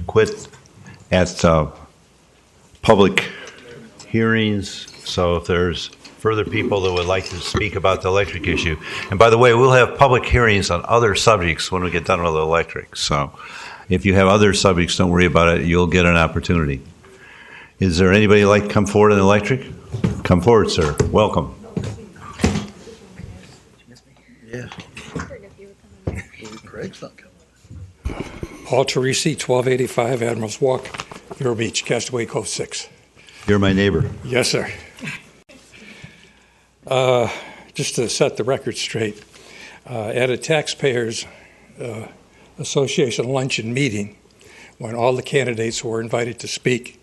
quit at public hearings. So if there's further people that would like to speak about the electric issue. And by the way, we'll have public hearings on other subjects when we get done with the electric. So if you have other subjects, don't worry about it. You'll get an opportunity. Is there anybody who'd like to come forward on the electric? Come forward, sir. Welcome. Yeah. Craig's not coming. Paul Teresi, 1285 Admirals Walk, Vero Beach, Castaway Cove 6. You're my neighbor. Yes, sir. Just to set the record straight, at a taxpayers association luncheon meeting, when all the candidates were invited to speak,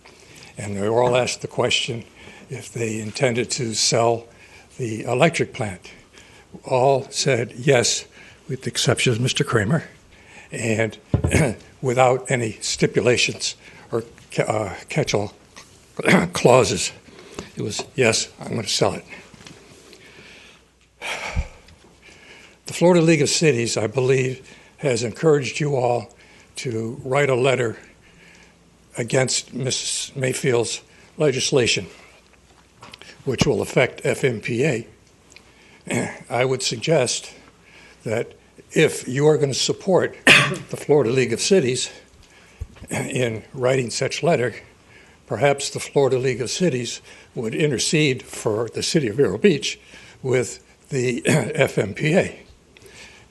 and they were all asked the question if they intended to sell the electric plant, all said yes, with the exception of Mr. Kramer, and without any stipulations or catch-all clauses. It was, yes, I'm going to sell it. The Florida League of Cities, I believe, has encouraged you all to write a letter against Mrs. Mayfield's legislation, which will affect FMPA. I would suggest that if you are going to support the Florida League of Cities in writing such letter, perhaps the Florida League of Cities would intercede for the city of Vero Beach with the FMPA.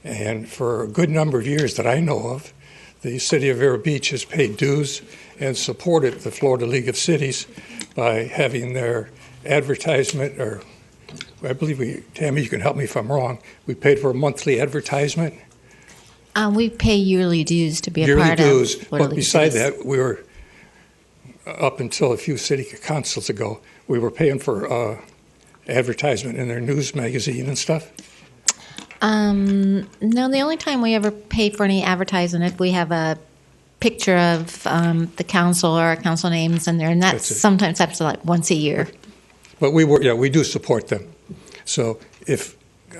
And for a good number of years that I know of, the city of Vero Beach has paid dues and supported the Florida League of Cities by having their advertisement, or I believe Tammy, you can help me if I'm wrong, we paid for a monthly advertisement. We pay yearly dues to be yearly a part dues, of Florida but League of besides Cities. that, we were, up until a few city councils ago, we were paying for advertisement in their news magazine and stuff. No, the only time we ever pay for any advertising if we have a picture of the council or our council names in there, and that's sometimes up to like once a year. But we do support them. So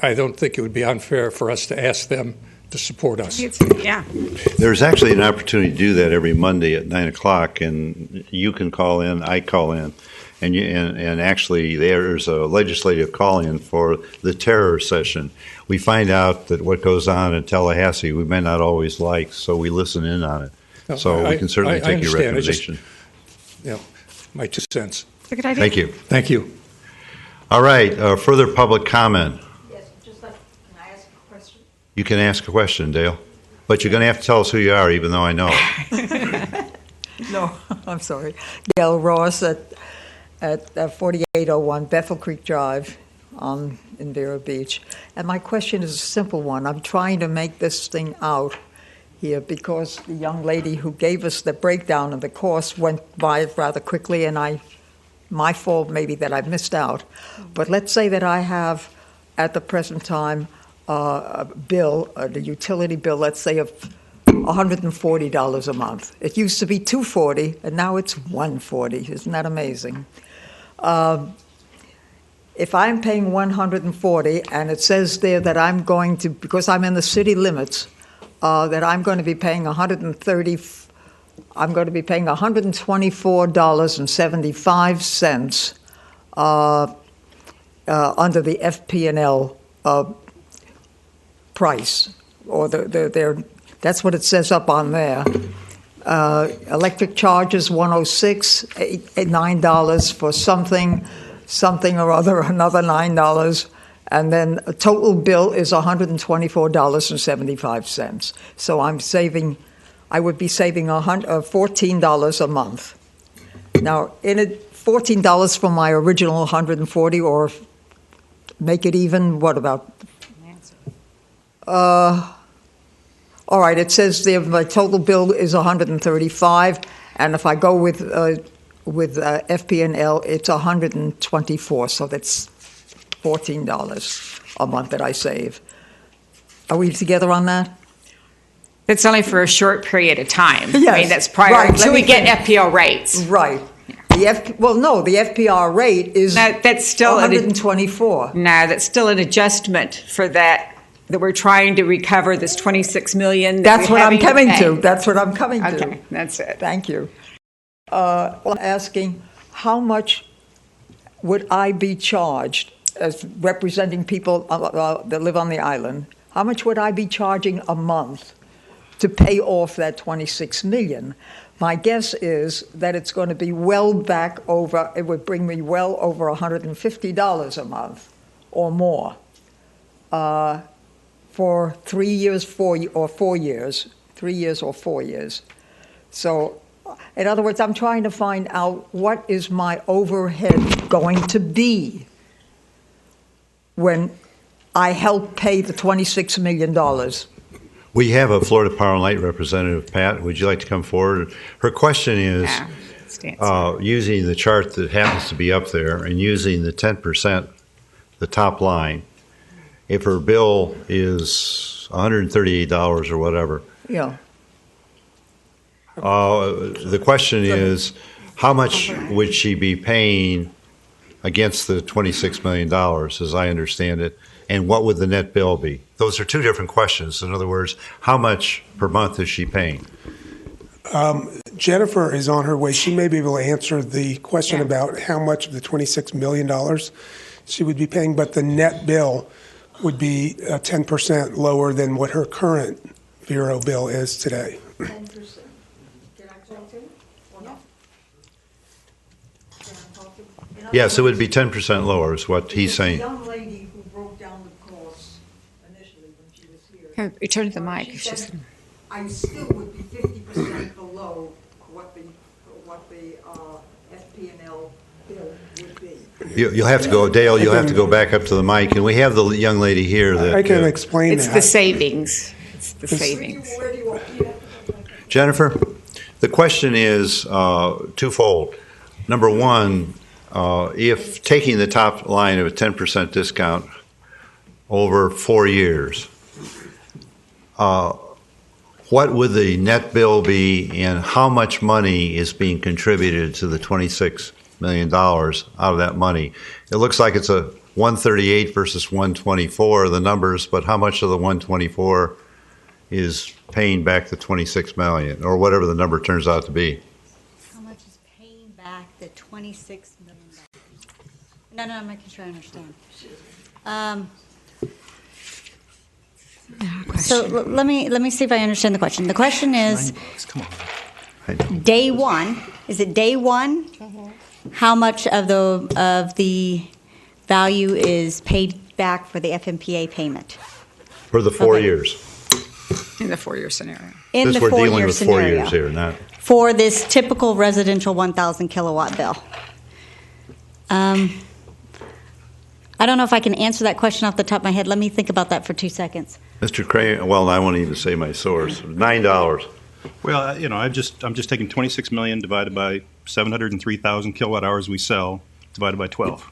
I don't think it would be unfair for us to ask them to support us. Yeah. There's actually an opportunity to do that every Monday at 9 o'clock, and you can call in, I call in, and actually there's a legislative call-in for the terror session. We find out that what goes on in Tallahassee we may not always like, so we listen in on it. No, So we can certainly take your understand. recommendation. My 2 cents. Good idea. Thank you. Thank you. All right, further public comment. Yes, can I ask a question? You can ask a question, Dale, but you're going to have to tell us who you are, even though I know it. No, I'm sorry. Gail Ross at 4801 Bethel Creek Drive in Vero Beach. And my question is a simple one. I'm trying to make this thing out here because the young lady who gave us the breakdown of the cost went by it rather quickly, and my fault maybe that I missed out. But let's say that I have, at the present time, a bill, the utility bill, let's say of $140 a month. It used to be $240, and now it's $140. Isn't that amazing? If I'm paying $140, and it says there that I'm going to, because I'm in the city limits, that I'm going to be paying $124.75 under the FP&L price, or that's what it says up on there. Electric charges $106, $9 for something or other, another $9, and then a total bill is $124.75. So I would be saving $14 a month. Now, in it, $14 from my original $140, or make it even. What about? All right, it says there my total bill is $135, and if I go with FP&L, it's $124. So that's $14 a month that I save. Are we together on that? That's only for a short period of time. Yes, I mean, that's prior right. until we get FPL rates. Right. Yeah. The FPR rate is No, that's still $124. No, that's still an adjustment for that that we're trying to recover this 26 million. That's what I'm coming to. Pay. That's what I'm coming to. Okay, that's it. Thank you. I'm asking, how much would I be charged as representing people that live on the island? How much would I be charging a month to pay off that 26 million? My guess is that it's going to be well back over, it would bring me well over $150 a month or more for 3 years, 4 years, 3 years or 4 years. So, in other words, I'm trying to find out what is my overhead going to be when I help pay the $26 million. We have a Florida Power and Light representative, Pat. Would you like to come forward? Her question is, using the chart that happens to be up there and using the 10%, the top line, if her bill is $138 or whatever, Yeah. the question is, how much would she be paying against the $26 million, as I understand it, and what would the net bill be? Those are two different questions. In other words, how much per month is she paying? Jennifer is on her way. She may be able to answer the question about how much of the $26 million she would be paying, but the net bill would be 10% lower than what her current Vero bill is today. 10%. Can I talk to him or not? Yes, it would be 10% lower is what he's The saying. young lady who broke down the course initially when she was here. Here, return to the mic. She It's said, just- I still would be 50% below what the FP&L bill would be. You'll have to go, Dale, you'll have to go back up to the mic, and we have the young lady here that. I can explain It's that. the savings. It's the It's- savings. Where do you want? Yeah. Jennifer, the question is twofold. Number one, if taking the top line of a 10% discount over 4 years, what would the net bill be, and how much money is being contributed to the $26 million out of that money? It looks like it's a 138 versus 124, the numbers, but how much of the 124 is paying back the 26 million, or whatever the number turns out to be? How much is paying back the $26 million? No, I'm making sure I understand. So let me see if I understand the question. The question is, day one, is it day one? How much of the value is paid back for the FMPA payment? For the 4 Okay. years. In the 4-year scenario. In This the we're dealing four-year with 4 scenario. years here, not. For this typical residential 1,000 kilowatt bill. I don't know if I can answer that question off the top of my head. Let me think about that for 2 seconds. Mr. Cray, well, I won't even say my source. $9. Well, I'm just taking 26 million divided by 703,000 kilowatt hours we sell, divided by 12.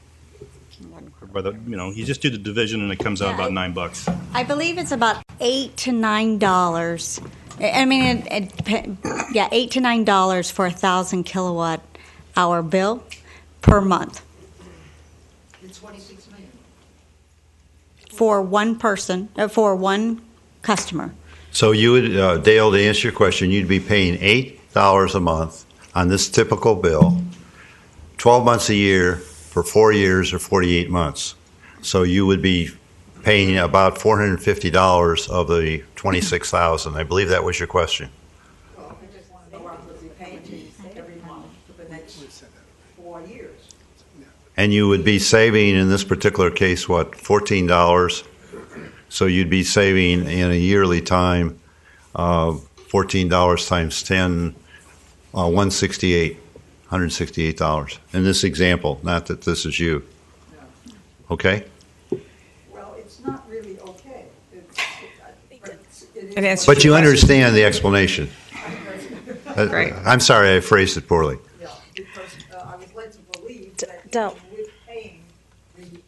By the, you just do the division and it comes out about $9. I believe it's about $8 to $9. I mean, $8 to $9 for a 1,000 kilowatt hour bill per month. It's 26 million. For one person, for one customer. So you would, Dale, to answer your question, you'd be paying $8 a month on this typical bill, 12 months a year for 4 years or 48 months. So you would be paying about $450 of the $26,000. I believe that was your question. Well, I just want to know what I'm going to be paying every month for the next 4 years. And you would be saving, in this particular case, what, $14? So you'd be saving in a yearly time, $14 times 10, $168 in this example, not that this is you. Okay? Well, it's not really okay. It answers But you your question. understand the explanation. Right. I'm sorry, I phrased it poorly. Yeah, because I was led to believe that Don't. with paying the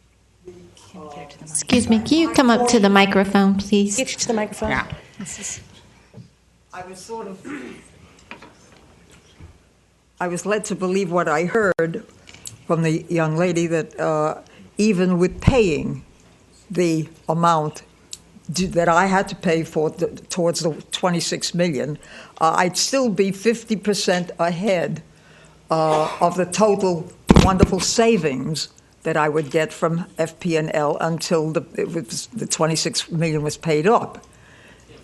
Excuse me, can you come up to the microphone, please? Get you to the microphone. Yeah. I was led to believe what I heard from the young lady that even with paying the amount that I had to pay for towards the 26 million, I'd still be 50% ahead of the total wonderful savings that I would get from FP&L until the 26 million was paid up.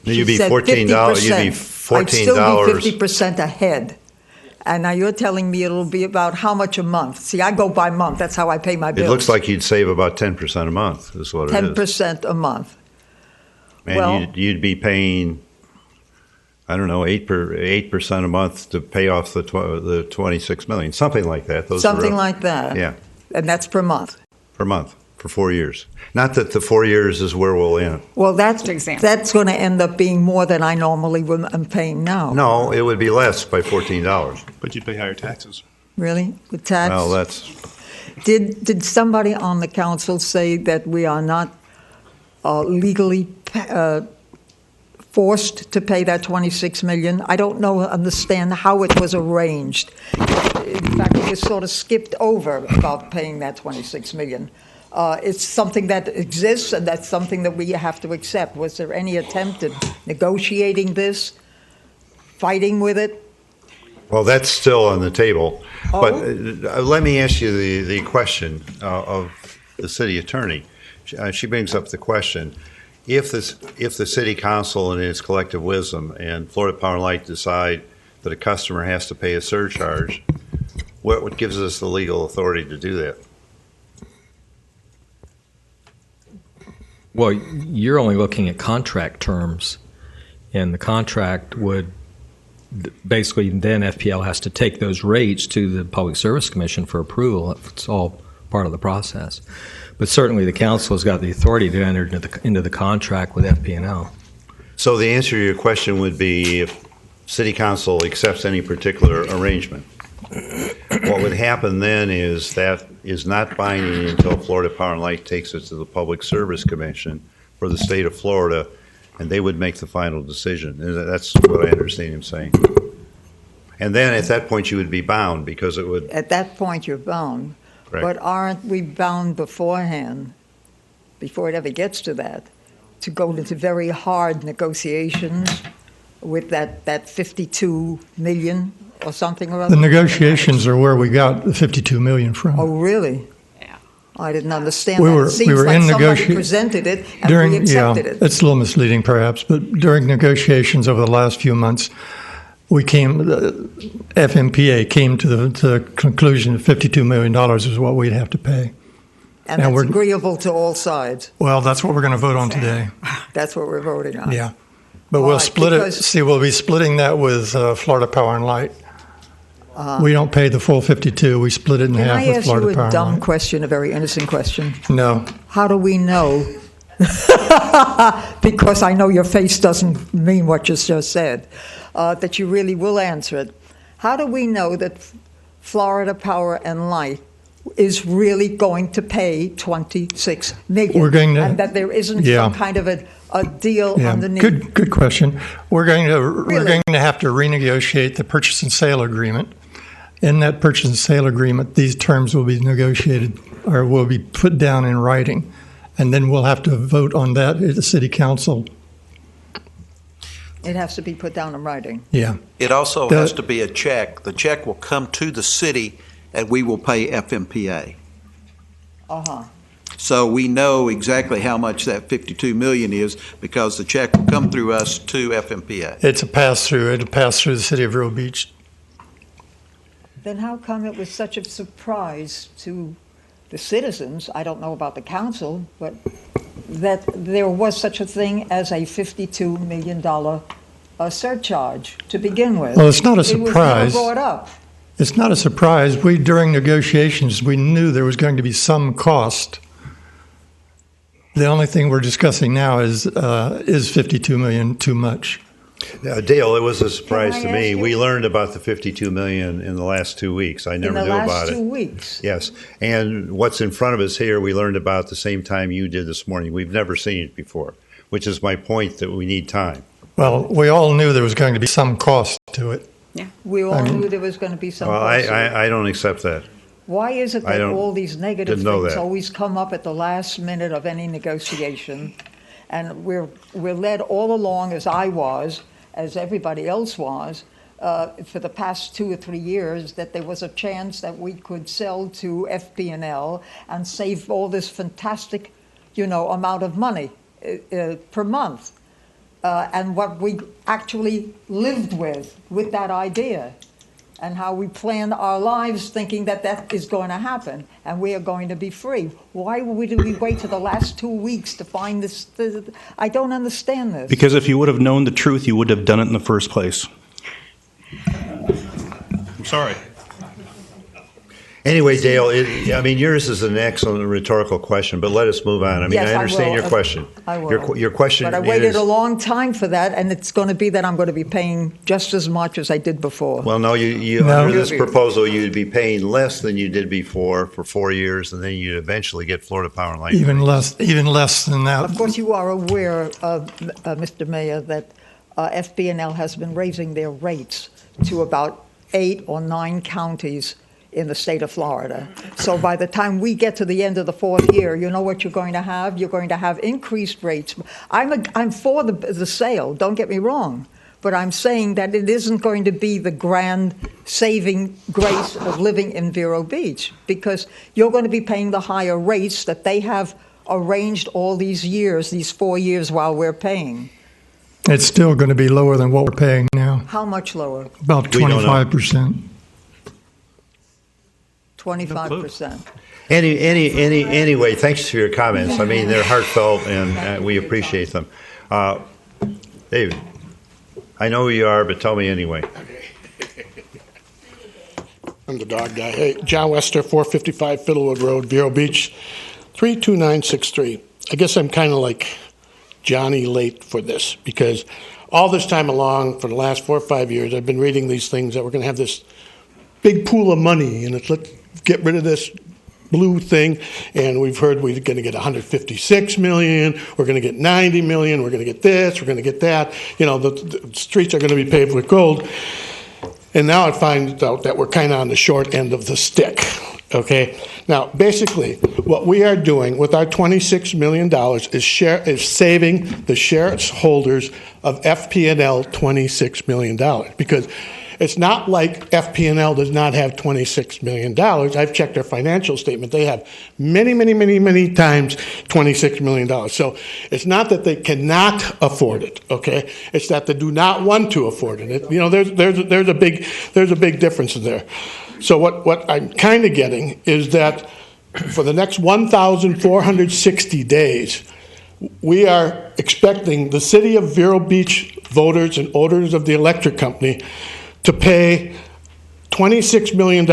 You'd be She said $14. You'd be 50%. I'd still $14. be 50% ahead. And now you're telling me it'll be about how much a month? See, I go by month. That's how I pay my bills. It looks like you'd save about 10% a month, is what it is. 10% a month. And Well- you'd be paying, I don't know, 8% a month to pay off the 26 million, something like that. Those are Something rough- like that. Yeah, And that's per month. per month for 4 years. Not that the 4 years is where we'll end. Well, For example. that's going to end up being more than I normally am paying now. No, it would be less by $14. But you'd pay higher taxes. Really? The tax? Well, that's, Did somebody on the council say that we are not legally forced to pay that 26 million? I don't understand how it was arranged. In fact, we just sort of skipped over about paying that 26 million. It's something that exists, and that's something that we have to accept. Was there any attempt at negotiating this, fighting with it? well, that's still on the table. Oh. But let me ask you the question of the city attorney. She brings up the question, if the city council in its collective wisdom and Florida Power and Light decide that a customer has to pay a surcharge, what gives us the legal authority to do that? Well, you're only looking at contract terms, and the contract would basically then FPL has to take those rates to the Public Service Commission for approval. It's all part of the process. But certainly the council has got the authority to enter into the contract with FP&L. So the answer to your question would be if city council accepts any particular arrangement. What would happen then is that is not binding until Florida Power and Light takes it to the Public Service Commission for the state of Florida, and they would make the final decision. And that's what I understand him saying. And then at that point you would be bound because it would. At that point, you're bound. Correct. But aren't we bound beforehand, before it ever gets to that, to go into very hard negotiations with that 52 million or something or other? The negotiations are where we got the 52 million from. Oh, really? Yeah. I didn't understand We that. were- It seems we were like in somebody negoti- presented it and we accepted it. It's a little misleading perhaps, but during negotiations over the last few months, FMPA came to the conclusion that $52 million is what we'd have to pay. And and that's we're- agreeable to all sides. Well, that's what we're going to vote on today. That's what we're voting on. Yeah. But Why? we'll split it. Because- See, we'll be splitting that with Florida Power and Light. We don't pay the full 52. We split it in Can half I with ask Florida you Power a and dumb Light. question, a very innocent question? No. How do we know? Because I know your face doesn't mean what you just said, that you really will answer it. How do we know that Florida Power and Light is really going to pay 26 million? We're going to- and that there isn't Yeah. some kind of a deal Yeah, underneath. good question. We're going Really? to have to renegotiate the purchase and sale agreement. In that purchase and sale agreement, these terms will be negotiated or will be put down in writing, and then we'll have to vote on that at the city council. It has to be put down in writing. Yeah, It also The- has to be a check. The check will come to the city and we will pay FMPA. Uh-huh. So we know exactly how much that 52 million is because the check will come through us to FMPA. it's a pass through. It'll pass through the city of Vero Beach. Then how come it was such a surprise to the citizens, I don't know about the council, but that there was such a thing as a $52 million surcharge to begin with? Well, it's not a It was surprise. never brought up. It's not a surprise. During negotiations, we knew there was going to be some cost. The only thing we're discussing now is 52 million too much? Dale, it was a surprise Can I to me. ask you- We learned about the 52 million in the last 2 weeks. I never In knew the about last it. 2 weeks. Yes, and what's in front of us here, we learned about the same time you did this morning. We've never seen it before, which is my point that we need time. Well, we all knew there was going to be some cost to it. We all I mean- knew there was going to be some Well, cost. I don't accept that. Why is it I that don't- all these negative didn't know things that. always come up at the last minute of any negotiation? And we're led all along, as I was, as everybody else was, for the past 2 or 3 years, that there was a chance that we could sell to FP&L and save all this fantastic, amount of money per month. And what we actually lived with that idea, and how we planned our lives thinking that that is going to happen and we are going to be free. Why would we wait to the last 2 weeks to find this? I don't understand this. Because if you would have known the truth, you would have done it in the first place. I'm sorry. Anyway, Dale, yours is an excellent rhetorical question, but let us move on. I Yes, understand will. your question. I will. Your question But I waited is, a long time for that, and it's going to be that I'm going to be paying just as much as I did before. well, no, you No. under this proposal, you'd be paying less than you did before for 4 years, and then you'd eventually get Florida Power and Light. Even less than that. Of course, you are aware, Mr. Mayor, that FB&L has been raising their rates to about 8 or 9 counties in the state of Florida. So by the time we get to the end of the 4th year, you know what you're going to have? You're going to have increased rates. I'm for the sale, don't get me wrong, but I'm saying that it isn't going to be the grand saving grace of living in Vero Beach, because you're going to be paying the higher rates that they have arranged all these years, these 4 years while we're paying. It's still going to be lower than what we're paying now, How much lower? about We don't know. 25%. 25%. Anyway, thanks for your comments. They're heartfelt, and we appreciate them. David, I know who you are, but tell me anyway. I'm the dog guy. Hey, John Wester, 455 Fiddlewood Road, Vero Beach, 32963. I guess I'm kind of like Johnny late for this, because all this time along, for the last 4 or 5 years, I've been reading these things that we're going to have this big pool of money, and let's get rid of this blue thing, and we've heard we're going to get 156 million, we're going to get 90 million, we're going to get this, we're going to get that. The streets are going to be paved with gold. And now I find out that we're kind of on the short end of the stick, okay? Now, basically, what we are doing with our $26 million is saving the shareholders of FP&L $26 million, because it's not like FP&L does not have $26 million. I've checked their financial statement. They have many, many, many, many times $26 million. So it's not that they cannot afford it, okay? It's that they do not want to afford it. There's a big difference there. So what I'm kind of getting is that for the next 1,460 days, we are expecting the city of Vero Beach voters and owners of the electric company to pay $26 million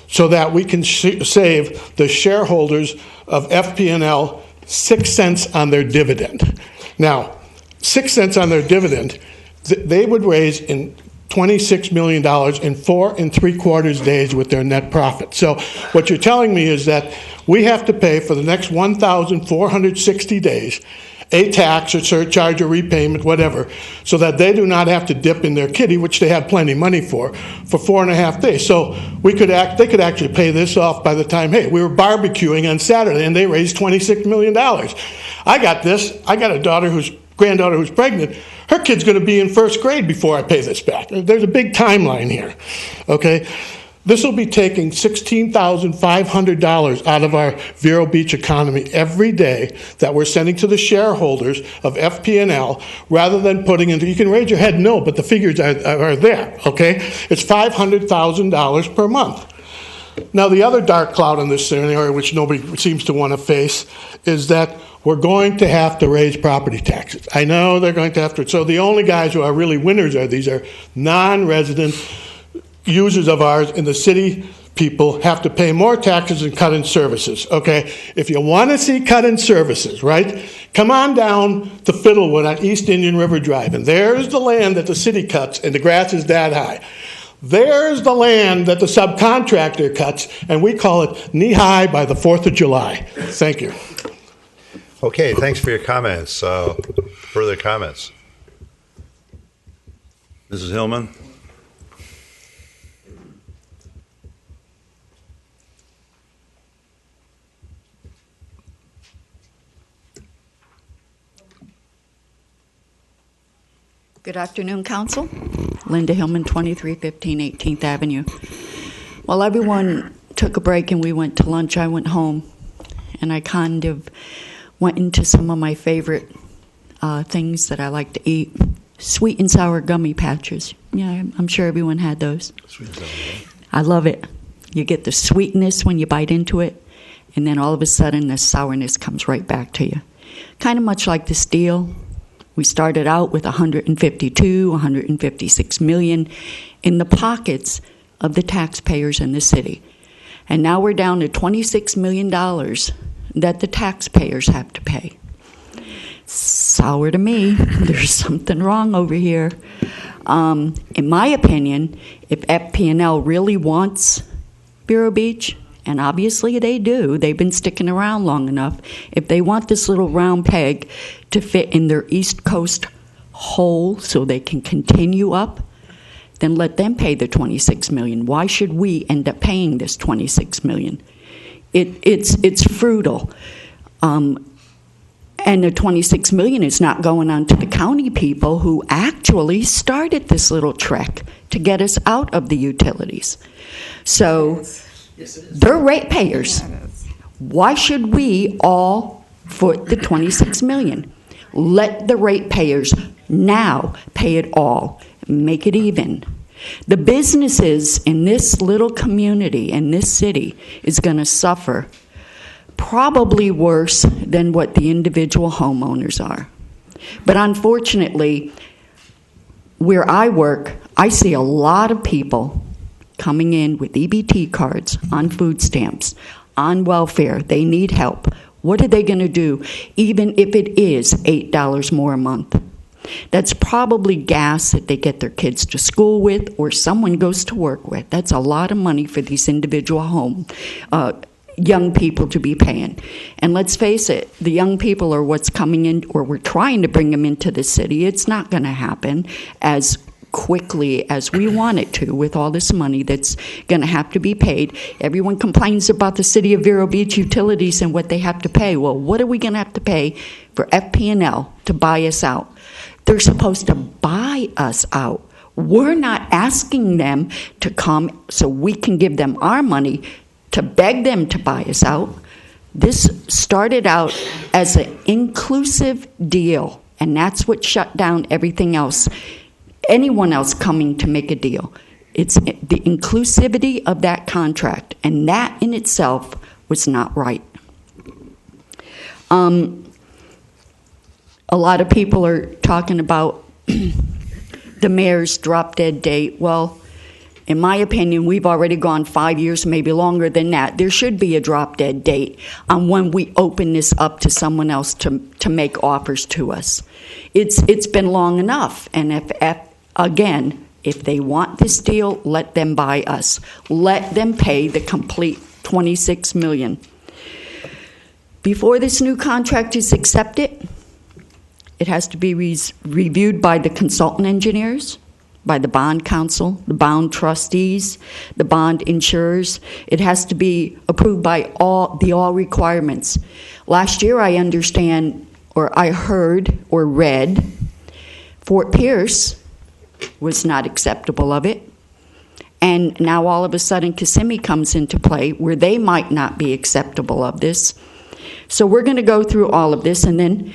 so that we can save the shareholders of FP&L 6 cents on their dividend. Now, 6 cents on their dividend, they would raise in $26 million in 4 3/4 days with their net profit. So what you're telling me is that we have to pay for the next 1,460 days a tax or surcharge or repayment, whatever, so that they do not have to dip in their kitty, which they have plenty of money for 4.5 days. So they could actually pay this off by the time, hey, we were barbecuing on Saturday and they raised $26 million. I got a granddaughter who's pregnant. Her kid's going to be in 1st grade before I pay this back. There's a big timeline here, okay? This will be taking $16,500 out of our Vero Beach economy every day that we're sending to the shareholders of FP&L, rather than putting into, you can raise your head no, but the figures are there, okay? It's $500,000 per month. Now, the other dark cloud in this scenario, which nobody seems to want to face, is that we're going to have to raise property taxes. I know they're going to have to. So the only guys who are really winners are non-resident users of ours in the city. People have to pay more taxes and cut in services, okay? If you want to see cut in services, right, come on down to Fiddlewood on East Indian River Drive, and there's the land that the city cuts, and the grass is that high. There's the land that the subcontractor cuts, and we call it knee-high by the 4th of July. Thank you. Okay, thanks for your comments. Further comments? Mrs. Hillman? Good afternoon, Council. Linda Hillman, 2315 18th Avenue. While everyone took a break and we went to lunch, I went home and I kind of went into some of my favorite things that I like to eat. Sweet and sour gummy patches. Yeah, I'm sure everyone had those. Sweet and sour. I love it. You get the sweetness when you bite into it, and then all of a sudden the sourness comes right back to you. Kind of much like this deal. We started out with 152, 156 million in the pockets of the taxpayers in the city. And now we're down to $26 million that the taxpayers have to pay. Sour to me. There's something wrong over here. In my opinion, if FP&L really wants Vero Beach, and obviously they do, they've been sticking around long enough, if they want this little round peg to fit in their East Coast hole so they can continue up, then let them pay the $26 million. Why should we end up paying this $26 million? It's frugal. And the $26 million is not going on to the county people who actually started this little trek to get us out of the utilities. So they're ratepayers. Why should we all foot the $26 million? Let the ratepayers now pay it all. Make it even. The businesses in this little community, in this city, is going to suffer probably worse than what the individual homeowners are. But unfortunately, where I work, I see a lot of people coming in with EBT cards, on food stamps, on welfare. They need help. What are they going to do, even if it is $8 more a month? That's probably gas that they get their kids to school with or someone goes to work with. That's a lot of money for these individual young people to be paying. And let's face it, the young people are what's coming in, or we're trying to bring them into the city. It's not going to happen as quickly as we want it to with all this money that's going to have to be paid. Everyone complains about the city of Vero Beach utilities and what they have to pay. Well, what are we going to have to pay for FP&L to buy us out? They're supposed to buy us out. We're not asking them to come so we can give them our money to beg them to buy us out. This started out as an inclusive deal, and that's what shut down everything else, anyone else coming to make a deal. It's the inclusivity of that contract, and that in itself was not right. A lot of people are talking about the mayor's drop-dead date. Well, in my opinion, we've already gone 5 years, maybe longer than that. There should be a drop-dead date on when we open this up to someone else to make offers to us. It's been long enough, and if they want this deal, let them buy us. Let them pay the complete $26 million. Before this new contract is accepted, it has to be reviewed by the consultant engineers, by the bond council, the bond trustees, the bond insurers. It has to be approved by all requirements. Last year, I understand, or I heard or read, Fort Pierce was not acceptable of it. And now all of a sudden Kissimmee comes into play where they might not be acceptable of this. So we're going to go through all of this, and then,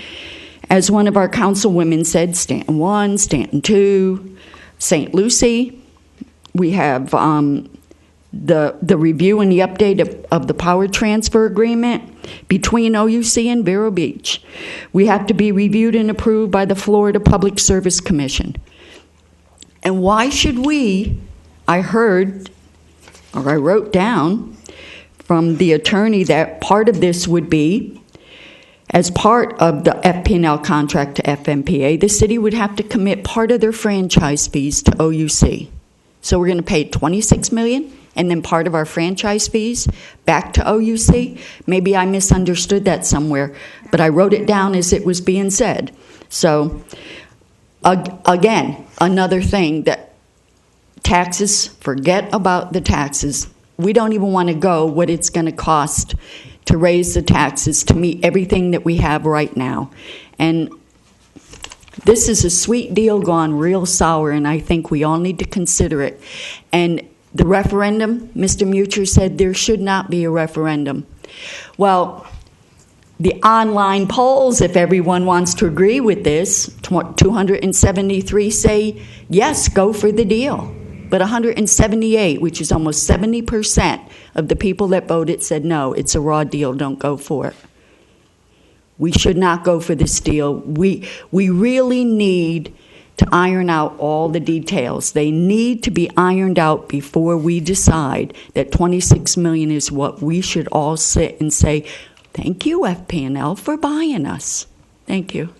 as one of our councilwomen said, Stanton 1, Stanton 2, St. Lucie, we have the review and the update of the power transfer agreement between OUC and Vero Beach. We have to be reviewed and approved by the Florida Public Service Commission. And why should we, I heard, or I wrote down from the attorney that part of this would be, as part of the FP&L contract to FMPA, the city would have to commit part of their franchise fees to OUC. So we're going to pay $26 million and then part of our franchise fees back to OUC. Maybe I misunderstood that somewhere, but I wrote it down as it was being said. So again, another thing that taxes, forget about the taxes. We don't even want to go what it's going to cost to raise the taxes to meet everything that we have right now. And This is a sweet deal gone real sour, and I think we all need to consider it. And the referendum, Mr. Mucher said there should not be a referendum. Well, the online polls, if everyone wants to agree with this, 273 say, yes, go for the deal. But 178, which is almost 70% of the people that voted, said, no, it's a raw deal, don't go for it. We should not go for this deal. We really need to iron out all the details. They need to be ironed out before we decide that $26 million is what we should all sit and say, thank you, FP&L, for buying us. Thank you.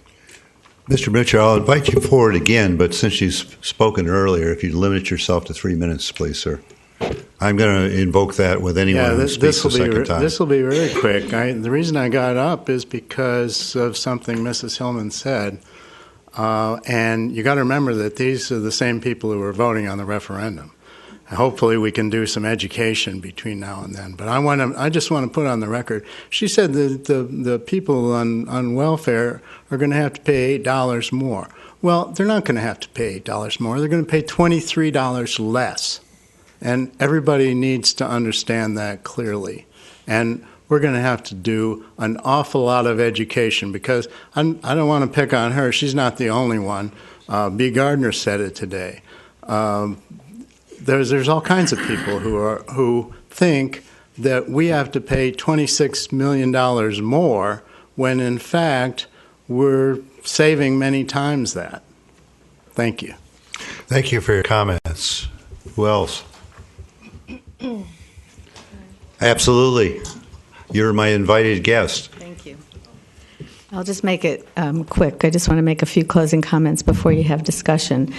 Mr. Mitchell, I'll invite you forward again, but since you've spoken earlier, if you limit yourself to 3 minutes, please, sir. I'm going to invoke that with anyone who speaks the second time. This will be really quick. The reason I got up is because of something Mrs. Hillman said. And you got to remember that these are the same people who are voting on the referendum. And hopefully we can do some education between now and then. But I just want to put on the record, she said that the people on welfare are going to have to pay $8 more. Well, they're not going to have to pay $8 more. They're going to pay $23 less. And everybody needs to understand that clearly. And we're going to have to do an awful lot of education because I don't want to pick on her. She's not the only one. B. Gardner said it today. There's all kinds of people who think that we have to pay $26 million more when in fact we're saving many times that. Thank you. Thank you for your comments. Who else? Absolutely. You're my invited guest. Thank you. I'll just make it quick. I just want to make a few closing comments before you have discussion.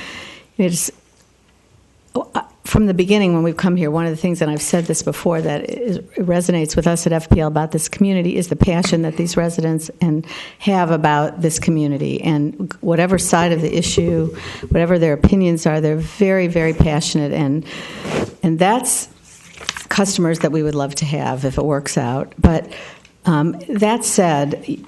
From the beginning when we've come here, one of the things, and I've said this before, that resonates with us at FPL about this community is the passion that these residents have about this community. And whatever side of the issue, whatever their opinions are, they're very, very passionate. And that's customers that we would love to have if it works out. But that said,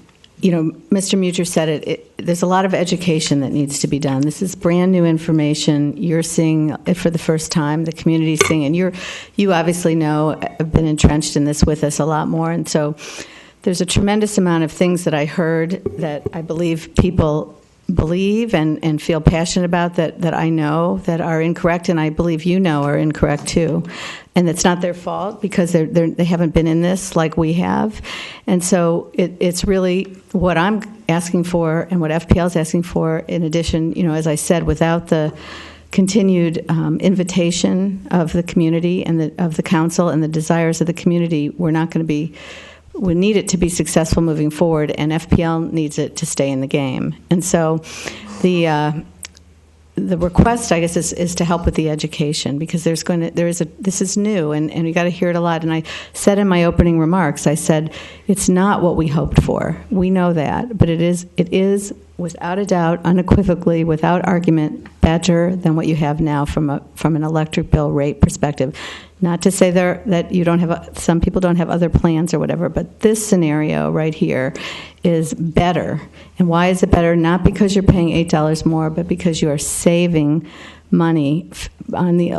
Mr. Mucher said it, there's a lot of education that needs to be done. This is brand new information. You're seeing it for the first time. The community's seeing it. And you obviously have been entrenched in this with us a lot more. And so there's a tremendous amount of things that I heard that I believe people believe and feel passionate about that I know that are incorrect, and I believe are incorrect too. And it's not their fault because they haven't been in this like we have. And so it's really what I'm asking for and what FPL is asking for, in addition, as I said, without the continued invitation of the community and of the council and the desires of the community, we're not going to be. We need it to be successful moving forward, and FPL needs it to stay in the game. And so the request, I guess, is to help with the education, because this is new, and you got to hear it a lot. And I said in my opening remarks, I said, it's not what we hoped for. We know that, but it is without a doubt, unequivocally, without argument, better than what you have now from an electric bill rate perspective. Not to say that you don't have some people don't have other plans or whatever, but this scenario right here is better. And why is it better? Not because you're paying $8 more, but because you are saving money on the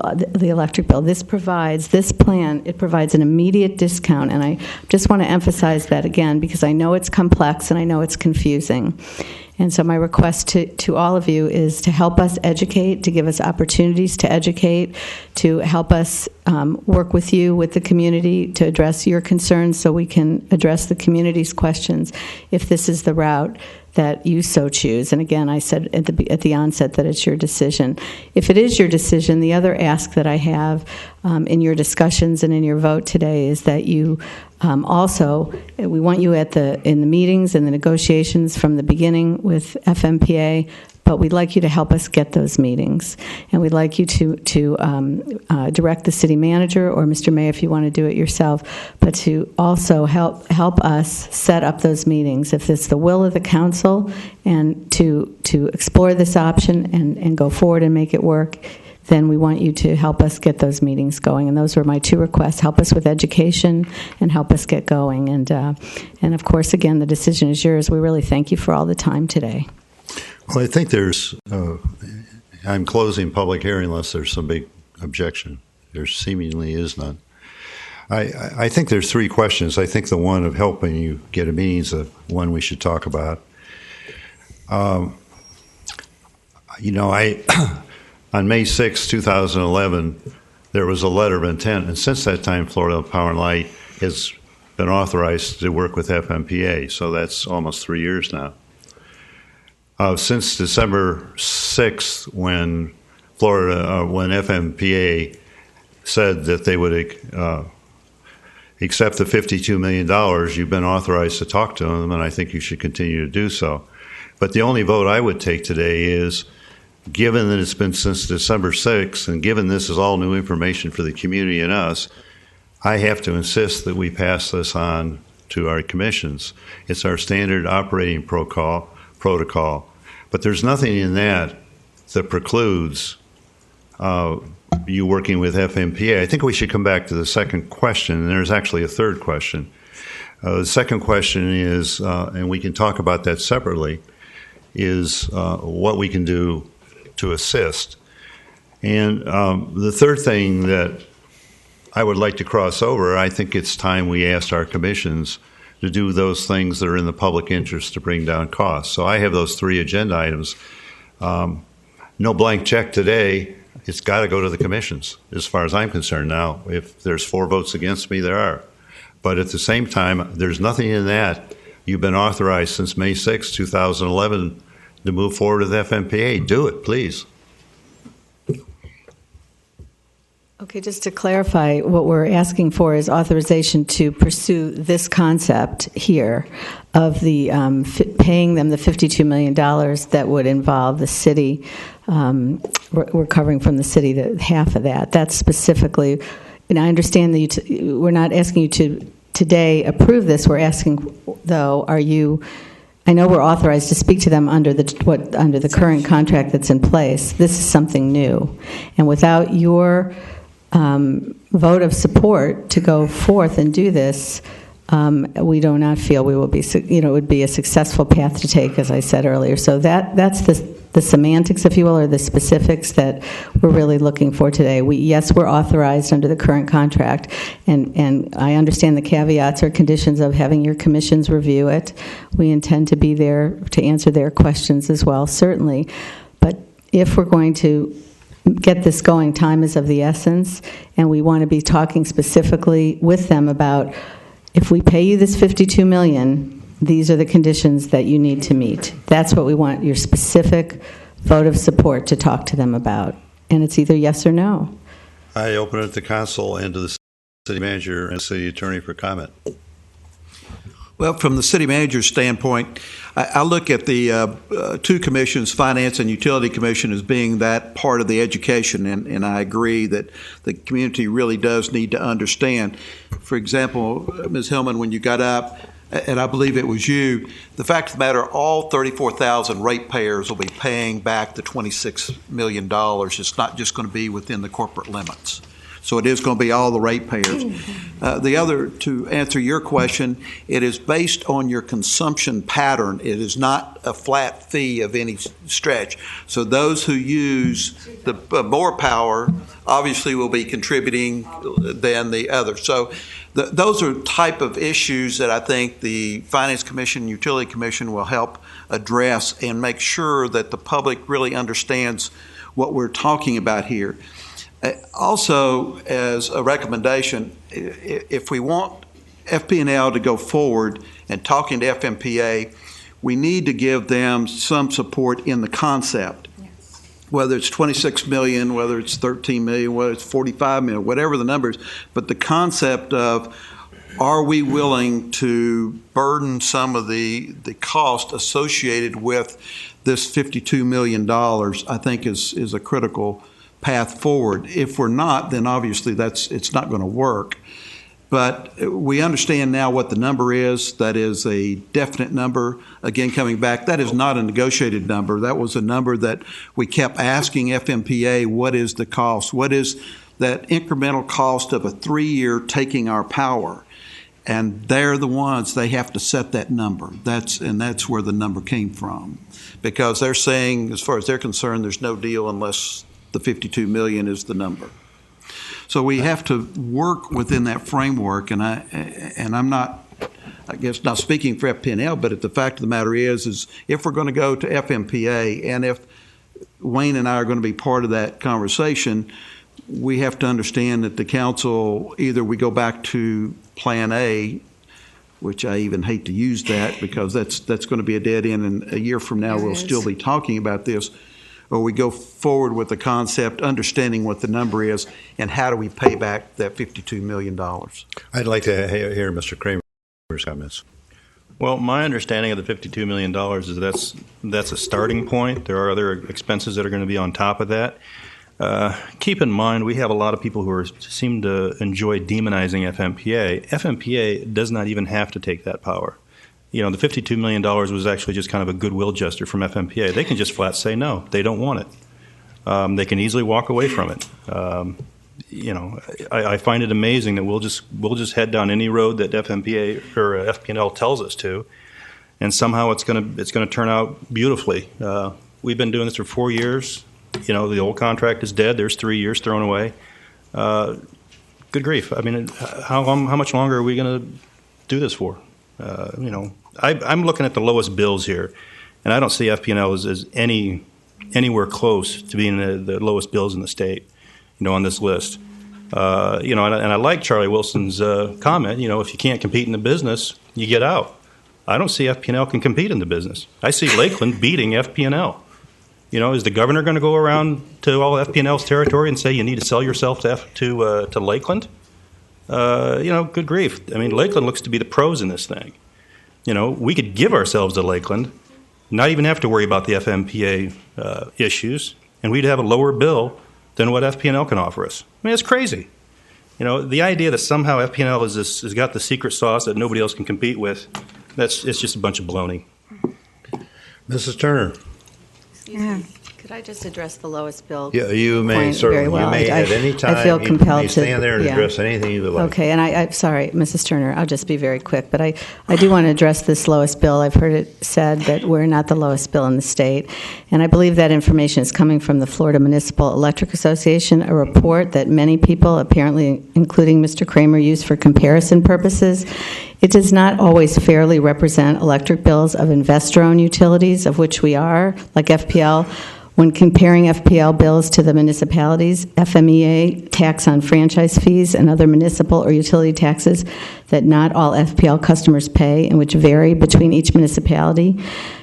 electric bill. This provides an immediate discount, and I just want to emphasize that again because I know it's complex and I know it's confusing. And so my request to all of you is to help us educate, to give us opportunities to educate, to help us work with you, with the community, to address your concerns so we can address the community's questions if this is the route that you so choose. And again, I said at the onset that it's your decision. If it is your decision, the other ask that I have in your discussions and in your vote today is that you also, we want you in the meetings and the negotiations from the beginning with FMPA, but we'd like you to help us get those meetings. And we'd like you to direct the city manager, or Mr. May if you want to do it yourself, but to also help us set up those meetings. If it's the will of the council and to explore this option and go forward and make it work, then we want you to help us get those meetings going. And those were my two requests: help us with education and help us get going. And of course, again, the decision is yours. We really thank you for all the time today. Well, I think I'm closing public hearing unless there's some big objection. There seemingly is none. I think there's three questions. I think the one of helping you get a meeting is the one we should talk about. On May 6, 2011, there was a letter of intent, and since that time, Florida Power and Light has been authorized to work with FMPA, so that's almost 3 years now. Since December 6th, when FMPA said that they would accept the $52 million, you've been authorized to talk to them, and I think you should continue to do so. But the only vote I would take today is, given that it's been since December 6th, and given this is all new information for the community and us, I have to insist that we pass this on to our commissions. It's our standard operating protocol, but there's nothing in that precludes you working with FMPA. I think we should come back to the second question, and there's actually a third question. The second question is, and we can talk about that separately, is what we can do to assist. And the third thing that I would like to cross over, I think it's time we asked our commissions to do those things that are in the public interest to bring down costs. So I have those three agenda items. No blank check today. It's got to go to the commissions, as far as I'm concerned. Now, if there's 4 votes against me, there are. But at the same time, there's nothing in that. You've been authorized since May 6, 2011, to move forward with FMPA. Do it, please. Okay, just to clarify, what we're asking for is authorization to pursue this concept here of the paying them the $52 million that would involve the city, recovering from the city half of that. That's specifically, and I understand that we're not asking you to today approve this. We're asking, though, I know we're authorized to speak to them under the current contract that's in place. This is something new, and without your vote of support to go forth and do this, we do not feel we will be, it would be a successful path to take, as I said earlier. So that's the semantics, if you will, or the specifics that we're really looking for today. Yes, we're authorized under the current contract, and I understand the caveats or conditions of having your commissions review it. We intend to be there to answer their questions as well, certainly. But if we're going to get this going, time is of the essence, and we want to be talking specifically with them about, if we pay you this $52 million, these are the conditions that you need to meet. That's what we want, your specific vote of support to talk to them about. And it's either yes or no. I open it to council and to the city manager and city attorney for comment. Well, from the city manager's standpoint, I look at the two commissions, Finance and Utility Commission, as being that part of the education, and I agree that the community really does need to understand. For example, Ms. Hillman, when you got up, and I believe it was you, the fact of the matter, all 34,000 ratepayers will be paying back the $26 million. It's not just going to be within the corporate limits. So it is going to be all the ratepayers. The other, to answer your question, it is based on your consumption pattern. It is not a flat fee of any stretch. So those who use the more power obviously will be contributing than the others. So those are type of issues that I think the Finance Commission, Utility Commission will help address and make sure that the public really understands what we're talking about here. Also, as a recommendation, if we want FP&L to go forward and talking to FMPA, we need to give them some support in the concept. Yes. Whether it's 26 million, whether it's 13 million, whether it's 45 million, whatever the numbers, but the concept of, are we willing to burden some of the cost associated with this $52 million, I think is a critical path forward. If we're not, then obviously it's not going to work. But we understand now what the number is. That is a definite number. Again, coming back, that is not a negotiated number. That was a number that we kept asking FMPA, what is the cost? What is that incremental cost of a 3-year taking our power? And they're the ones, they have to set that number. That's where the number came from. Because they're saying, as far as they're concerned, there's no deal unless the 52 million is the number. So we have to work within that framework, and I'm not, I guess, not speaking for FPNL, but the fact of the matter is if we're going to go to FMPA, and if Wayne and I are going to be part of that conversation, we have to understand that the council, either we go back to Plan A, which I even hate to use that because that's going to be a dead end, and a year from now we'll still be talking about this, or we go forward with the concept, understanding what the number is, and how do we pay back that $52 million. I'd like to hear Mr. Kramer's comments. Well, my understanding of the $52 million is that's a starting point. There are other expenses that are going to be on top of that. Keep in mind, we have a lot of people who seem to enjoy demonizing FMPA. FMPA does not even have to take that power. The $52 million was actually just kind of a goodwill gesture from FMPA. They can just flat say no, they don't want it. They can easily walk away from it. I find it amazing that we'll just head down any road that FMPA or FPNL tells us to, and somehow it's going to turn out beautifully. We've been doing this for 4 years. The old contract is dead. There's 3 years thrown away. Good grief! I mean, how much longer are we going to do this for? I'm looking at the lowest bills here, and I don't see FPNL as anywhere close to being the lowest bills in the state, on this list. And I like Charlie Wilson's comment. If you can't compete in the business, you get out. I don't see FPNL can compete in the business. I see Lakeland beating FPNL. Is the governor going to go around to all FPNL's territory and say you need to sell yourself to Lakeland? Good grief. I mean, Lakeland looks to be the pros in this thing. We could give ourselves to Lakeland, not even have to worry about the FMPA issues, and we'd have a lower bill than what FPNL can offer us. I mean, it's crazy. The idea that somehow FPNL has got the secret sauce that nobody else can compete with, it's just a bunch of baloney. Mrs. Turner. Yeah. Could I just address the lowest bill? Yeah, you may, very well. You may at any time. I feel compelled to stand there and address anything you would like. Okay, and I'm sorry, Mrs. Turner, I'll just be very quick, but I do want to address this lowest bill. I've heard it said that we're not the lowest bill in the state, and I believe that information is coming from the Florida Municipal Electric Association, a report that many people, apparently including Mr. Kramer, use for comparison purposes. It does not always fairly represent electric bills of investor-owned utilities, of which we are, like FPL. When comparing FPL bills to the municipalities, FMEA tax on franchise fees and other municipal or utility taxes that not all FPL customers pay and which vary between each municipality.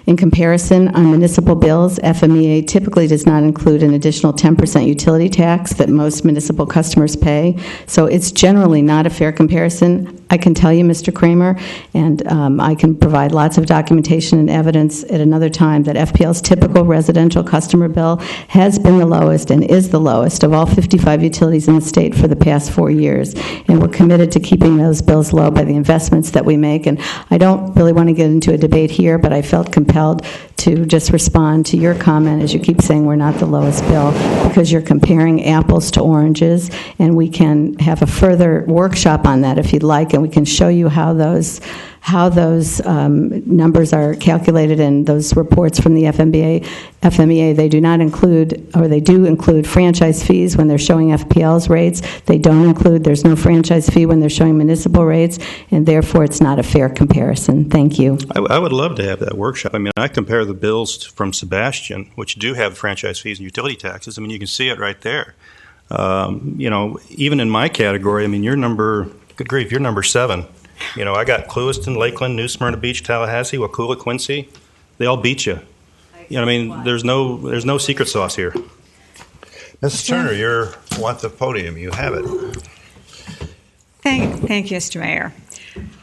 In comparison, on municipal bills, FMEA typically does not include an additional 10% utility tax that most municipal customers pay, so it's generally not a fair comparison. I can tell you, Mr. Kramer, and I can provide lots of documentation and evidence at another time that FPL's typical residential customer bill has been the lowest and is the lowest of all 55 utilities in the state for the past 4 years, and we're committed to keeping those bills low by the investments that we make. And I don't really want to get into a debate here, but I felt compelled to just respond to your comment as you keep saying we're not the lowest bill, because you're comparing apples to oranges, and we can have a further workshop on that if you'd like, and we can show you how those numbers are calculated in those reports from the FMEA. They do not include, or they do include franchise fees when they're showing FPL's rates. They don't include, there's no franchise fee when they're showing municipal rates, and therefore it's not a fair comparison. Thank you. I would love to have that workshop. I mean, I compare the bills from Sebastian, which do have franchise fees and utility taxes. I mean, you can see it right there. Even in my category, I mean, you're number 7. I got Clewiston, Lakeland, New Smyrna Beach, Tallahassee, Wakulla, Quincy. They all beat you. There's no secret sauce here. Mrs. Turner, you want the podium. You have it. Thank you, Mr. Mayor.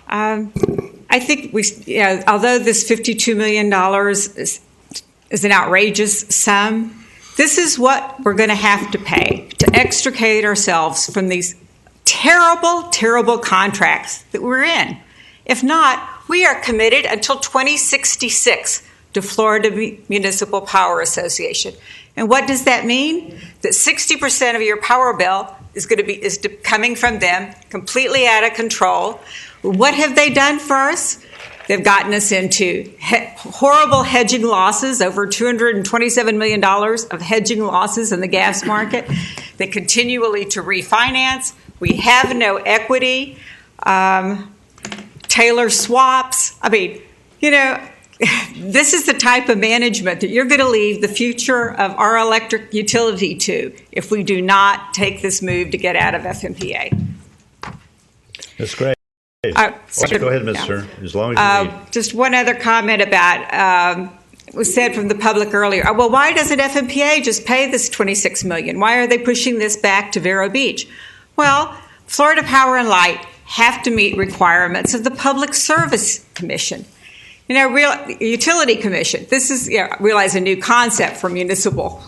I think although this $52 million is an outrageous sum, this is what we're going to have to pay to extricate ourselves from these terrible, terrible contracts that we're in. If not, we are committed until 2066 to Florida Municipal Power Association. And what does that mean? That 60% of your power bill is coming from them, completely out of control. What have they done for us? They've gotten us into horrible hedging losses, over $227 million of hedging losses in the gas market. They continually to refinance. We have no equity. Taylor swaps. I mean, this is the type of management that you're going to leave the future of our electric utility to if we do not take this move to get out of FMPA. That's great. Go ahead, Mr. As long as you need. Just one other comment about it was said from the public earlier. Well, why doesn't FMPA just pay this $26 million? Why are they pushing this back to Vero Beach? Well, Florida Power and Light have to meet requirements of the Public Service Commission. Utility Commission. This is, realize a new concept for municipal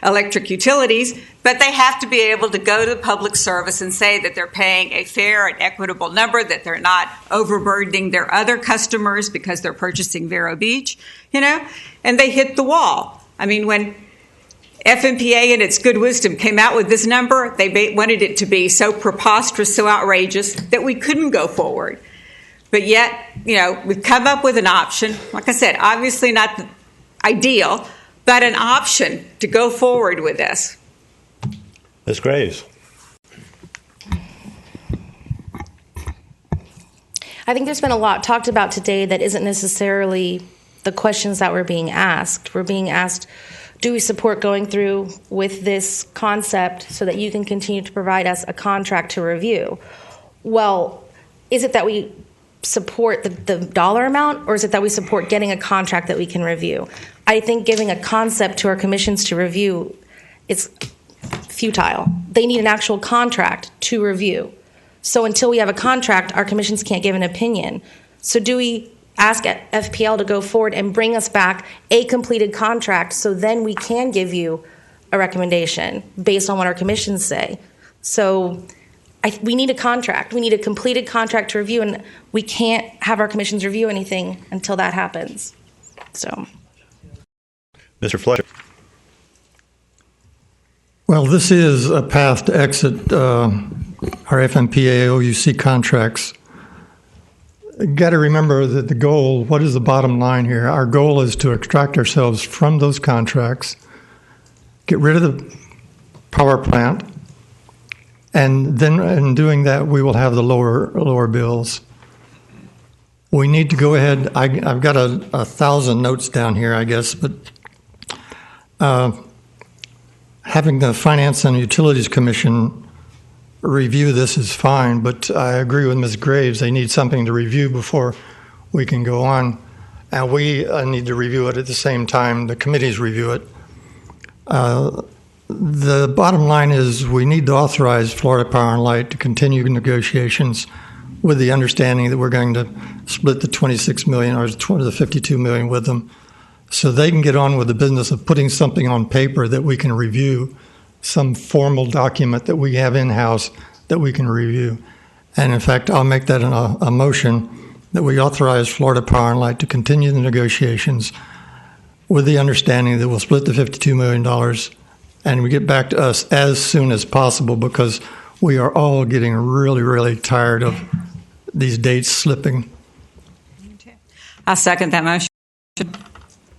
electric utilities, but they have to be able to go to the public service and say that they're paying a fair and equitable number, that they're not overburdening their other customers because they're purchasing Vero Beach, and they hit the wall. I mean, when FMPA in its good wisdom came out with this number, they wanted it to be so preposterous, so outrageous that we couldn't go forward. But yet, we've come up with an option, like I said, obviously not ideal, but an option to go forward with this. Ms. Graves. I think there's been a lot talked about today that isn't necessarily the questions that we're being asked. We're being asked, do we support going through with this concept so that you can continue to provide us a contract to review? Well, is it that we support the dollar amount, or is it that we support getting a contract that we can review? I think giving a concept to our commissions to review is futile. They need an actual contract to review. So until we have a contract, our commissions can't give an opinion. So do we ask FPL to go forward and bring us back a completed contract so then we can give you a recommendation based on what our commissions say? So we need a contract. We need a completed contract to review, and we can't have our commissions review anything until that happens. So, Mr. Fletcher. Well, this is a path to exit our FMPA OUC contracts. Got to remember that the goal, what is the bottom line here? Our goal is to extract ourselves from those contracts, get rid of the power plant, and then in doing that, we will have the lower bills. We need to go ahead. I've got 1,000 notes down here, I guess, but having the Finance and Utilities Commission review this is fine, but I agree with Ms. Graves. They need something to review before we can go on, and we need to review it at the same time the committees review it. The bottom line is we need to authorize Florida Power and Light to continue negotiations with the understanding that we're going to split the $26 million or the $52 million with them so they can get on with the business of putting something on paper that we can review, some formal document that we have in-house that we can review. And in fact, I'll make that a motion that we authorize Florida Power and Light to continue the negotiations with the understanding that we'll split the $52 million and we get back to us as soon as possible, because we are all getting really, really tired of these dates slipping. I'll second that motion.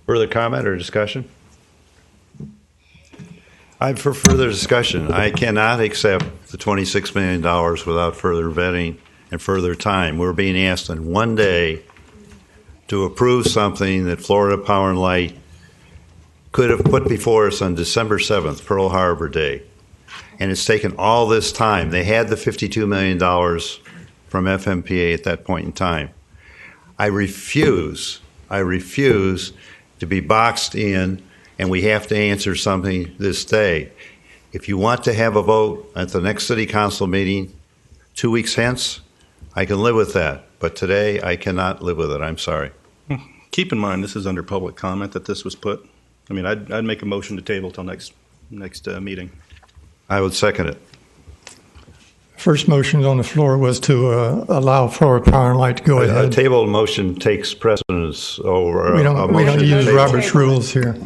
Further comment or discussion? For further discussion, I cannot accept the $26 million without further vetting and further time. We're being asked in one day to approve something that Florida Power and Light could have put before us on December 7th, Pearl Harbor Day. And it's taken all this time. They had the $52 million from FMPA at that point in time. I refuse to be boxed in, and we have to answer something this day. If you want to have a vote at the next city council meeting 2 weeks hence, I can live with that. But today, I cannot live with it. I'm sorry. Keep in mind, this is under public comment that this was put. I mean, I'd make a motion to table till next meeting. I would second it. First motion on the floor was to allow Florida Power and Light to go ahead. A table motion takes precedence over we a don't motion. use Robert's rules here.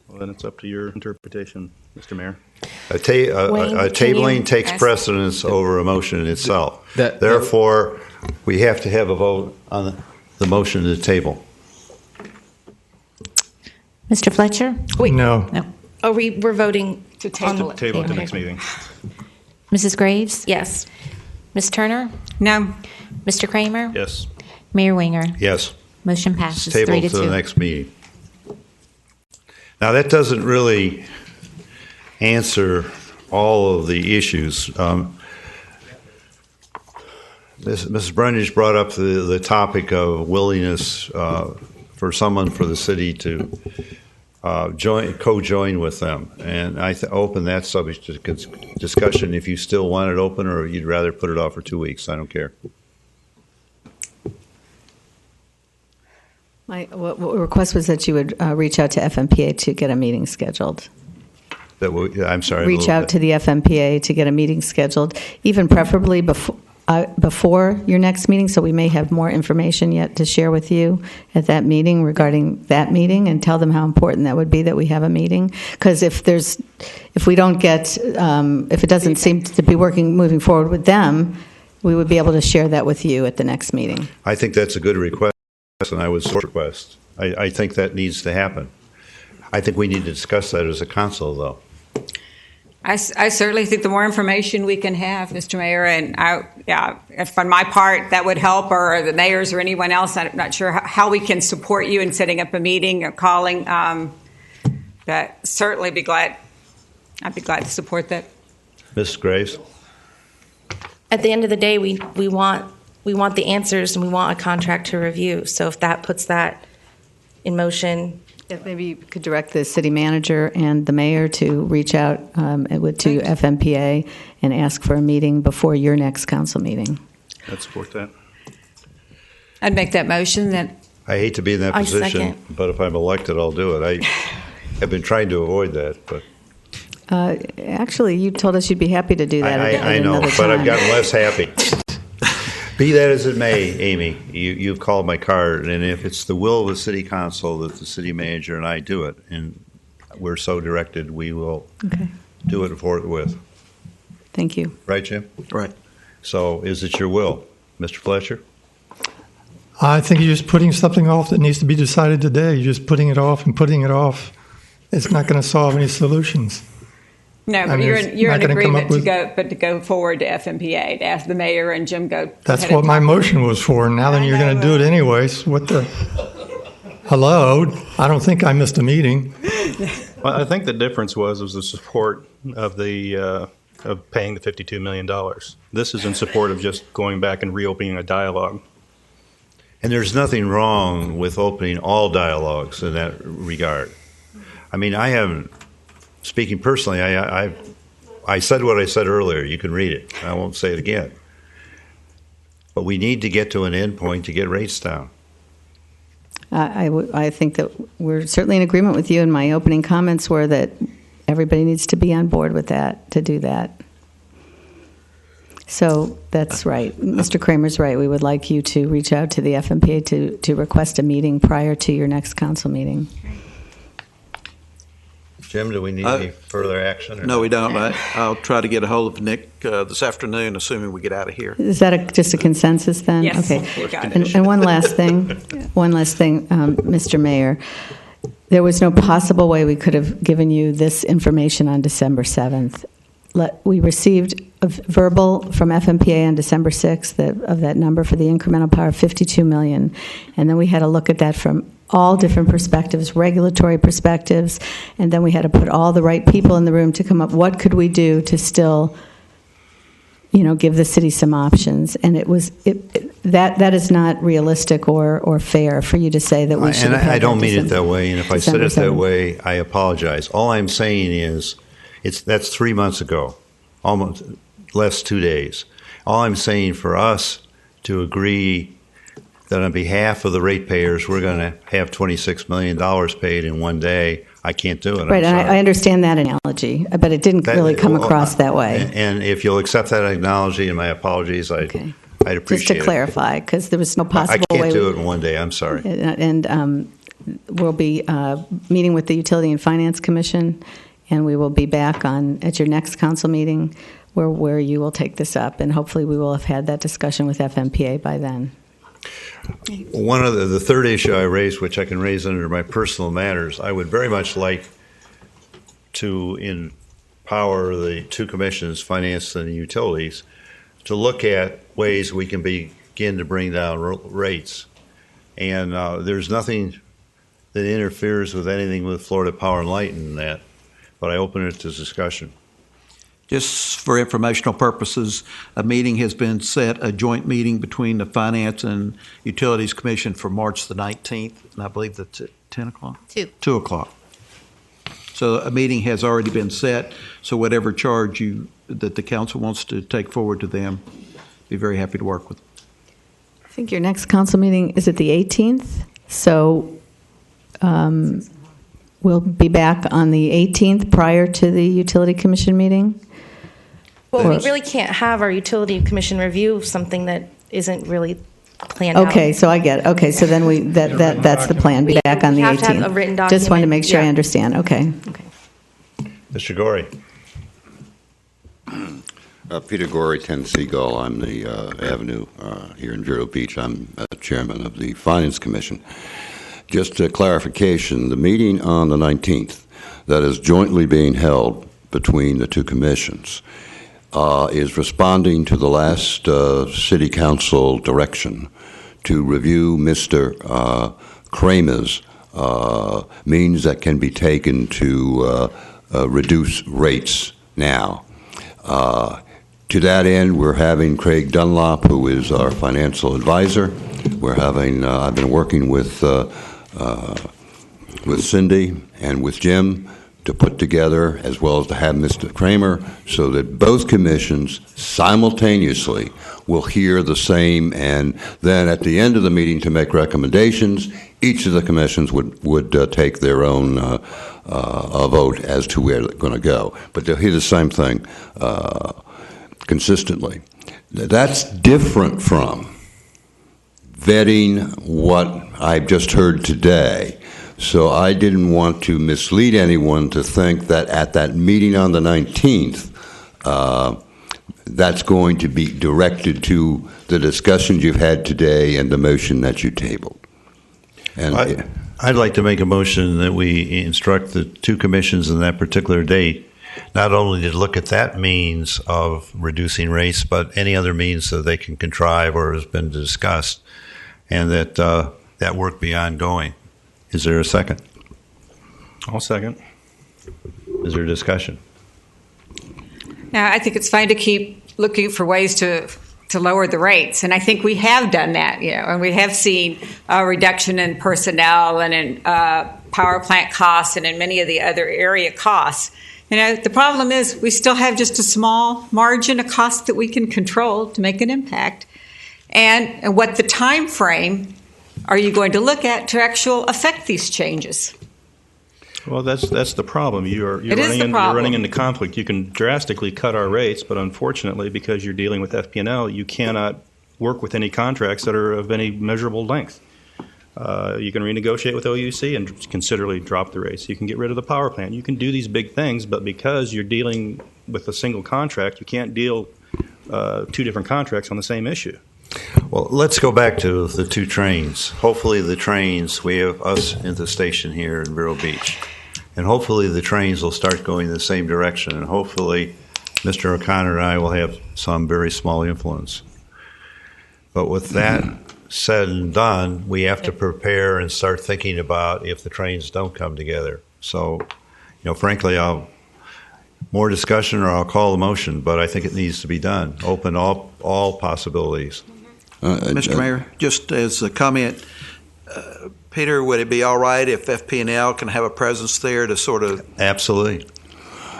Well, then it's up to your interpretation. Mr. Mayor. A Wayne, can tabling you takes ask- precedence over a motion itself. That- Therefore, we have to have a vote on the motion to table. Mr. Fletcher? Wait. No. Oh, we're voting To on table the it. Table at the next meeting. Mrs. Graves? Yes. Ms. Turner? No. Mr. Kramer? Yes. Mayor Winger? Yes. Motion It's passes tabled 3 to to the 2. next meeting. Now, that doesn't really answer all of the issues. Mrs. Brundage brought up the topic of willingness for someone for the city to co-join with them. And I open that subject to discussion if you still want it open or you'd rather put it off for 2 weeks. I don't care. My request was that you would reach out to FMPA to get a meeting scheduled. I'm sorry. Reach out to the FMPA to get a meeting scheduled, even preferably before your next meeting, so we may have more information yet to share with you at that meeting regarding that meeting, and tell them how important that would be that we have a meeting. Because if we don't get, if it doesn't seem to be moving forward with them, we would be able to share that with you at the next meeting. I think that's a good request, and I would support the request. I think that needs to happen. I think we need to discuss that as a council, though. I certainly think the more information we can have, Mr. Mayor, and if on my part that would help, or the mayors or anyone else, I'm not sure how we can support you in setting up a meeting or calling, but certainly I'd be glad to support that. Ms. Graves? At the end of the day, we want the answers and we want a contract to review. So if that puts that in motion. If maybe you could direct the city manager and the mayor to reach out to FMPA and ask for a meeting before your next council meeting. I'd support that. I'd make that motion. That I hate to be in that I position, second. but if I'm elected, I'll do it. I have been trying to avoid that, but Actually, you told us you'd be happy to do that at I know, another but time. I've gotten less happy. Be that as it may, Amy, you've called my card, and if it's the will of the city council that the city manager and I do it, and we're so directed, we will do it forthwith. Thank you. Right, Jim? Right. So is it your will, Mr. Fletcher? I think you're just putting something off that needs to be decided today. You're just putting it off and putting it off. It's not going to solve any solutions. no, but I mean, you're it's in not gonna come agreement up with- to go forward to FMPA to ask the mayor and Jim go. That's ahead and what my talk. motion was for. And now then you're going to do it anyways. What the? Hello? I don't think I missed a meeting. Well, I think the difference was the support of the of paying the $52 million. This is in support of just going back and reopening a dialogue. And there's nothing wrong with opening all dialogues in that regard. I mean, I haven't, speaking personally, I said what I said earlier. You can read it. I won't say it again. But we need to get to an end point to get rates down. I think that we're certainly in agreement with you, and my opening comments were that everybody needs to be on board with that, to do that. So that's right. Mr. Kramer's right. We would like you to reach out to the FMPA to request a meeting prior to your next council meeting. Jim, do we need any further action? Or No, we don't. I'll try to get a hold of Nick this afternoon, assuming we get out of here. Is that just a consensus then? Yes, Okay. we got it. And one last thing, Mr. Mayor. There was no possible way we could have given you this information on December 7th. We received a verbal from FMPA on December 6th of that number for the incremental power of $52 million. And then we had to look at that from all different perspectives, regulatory perspectives, and then we had to put all the right people in the room to come up, what could we do to still, give the city some options? And that is not realistic or fair for you to say that we should And have had I don't that mean it December- that way, and if I said December it that 7th. way, I apologize. All I'm saying is, that's 3 months ago, almost less 2 days. All I'm saying for us to agree that on behalf of the ratepayers, we're going to have $26 million paid in one day, I can't do it. I'm Right, and sorry. I understand that analogy, but it didn't really come across that way. And if you'll accept that analogy and my apologies, I'd appreciate it. Just to clarify, because there was no I possible way. can't do it in one day, I'm sorry. And we'll be meeting with the Utility and Finance Commission and we will be back at your next council meeting where you will take this up, and hopefully we will have had that discussion with FMPA by then. One of the third issue I raised, which I can raise under my personal matters, I would very much like to empower the two commissions, finance and utilities, to look at ways we can begin to bring down rates. And there's nothing that interferes with anything with Florida Power and Light in that, but I open it to discussion. Just for informational purposes, a meeting has been set, a joint meeting between the Finance and Utilities Commission for March the 19th, and I believe that's at 10 o'clock? 2 o'clock. So a meeting has already been set, so whatever charge that the council wants to take forward to them, be very happy to work with them. I think your next council meeting is at the 18th, so we'll be back on the 18th prior to the Utility Commission meeting. Well, we really can't have our utility commission review something that isn't really planned out. Okay, so I get it. Okay, so then that's the plan, be back on the 18th. We have to have a written document. Just wanted to make sure I understand. Okay. Mr. Gorey. Peter Gorey, 10 Seagull. I'm the Avenue here in Vero Beach. I'm chairman of the Finance Commission. Just a clarification, the meeting on the 19th that is jointly being held between the two commissions is responding to the last City Council direction to review Mr. Kramer's means that can be taken to reduce rates now. To that end, we're having Craig Dunlop, who is our financial advisor. We're having, I've been working with Cindy and with Jim to put together, as well as to have Mr. Kramer, so that both commissions simultaneously will hear the same, and then at the end of the meeting to make recommendations, each of the commissions would take their own vote as to where they're going to go. But they'll hear the same thing consistently. That's different from vetting what I've just heard today. So I didn't want to mislead anyone to think that at that meeting on the 19th, that's going to be directed to the discussions you've had today and the motion that you tabled. And I'd like to make a motion that we instruct the two commissions in that particular date not only to look at that means of reducing rates, but any other means that they can contrive or has been discussed, and that that work be ongoing. Is there a second? I'll second. Is there discussion? Now, I think it's fine to keep looking for ways to lower the rates, and I think we have done that, and we have seen a reduction in personnel and in power plant costs and in many of the other area costs. The problem is we still have just a small margin of cost that we can control to make an impact, and what the time frame are you going to look at to actually affect these changes? Well, that's the problem. You're running into conflict. You can drastically cut our rates, but unfortunately, because you're dealing with FP&L, you cannot work with any contracts that are of any measurable length. You can renegotiate with OUC and considerably drop the rates. You can get rid of the power plant. You can do these big things, but because you're dealing with a single contract, you can't deal two different contracts on the same issue. Well, let's go back to the two trains. Hopefully the trains, we have us in the station here in Vero Beach, and hopefully the trains will start going in the same direction, and hopefully Mr. O'Connor and I will have some very small influence. But with that said and done, we have to prepare and start thinking about if the trains don't come together. So, frankly, more discussion or I'll call the motion, but I think it needs to be done. Open all possibilities. Mr. Mayor, just as a comment, Peter, would it be all right if FP&L can have a presence there to sort of... Absolutely.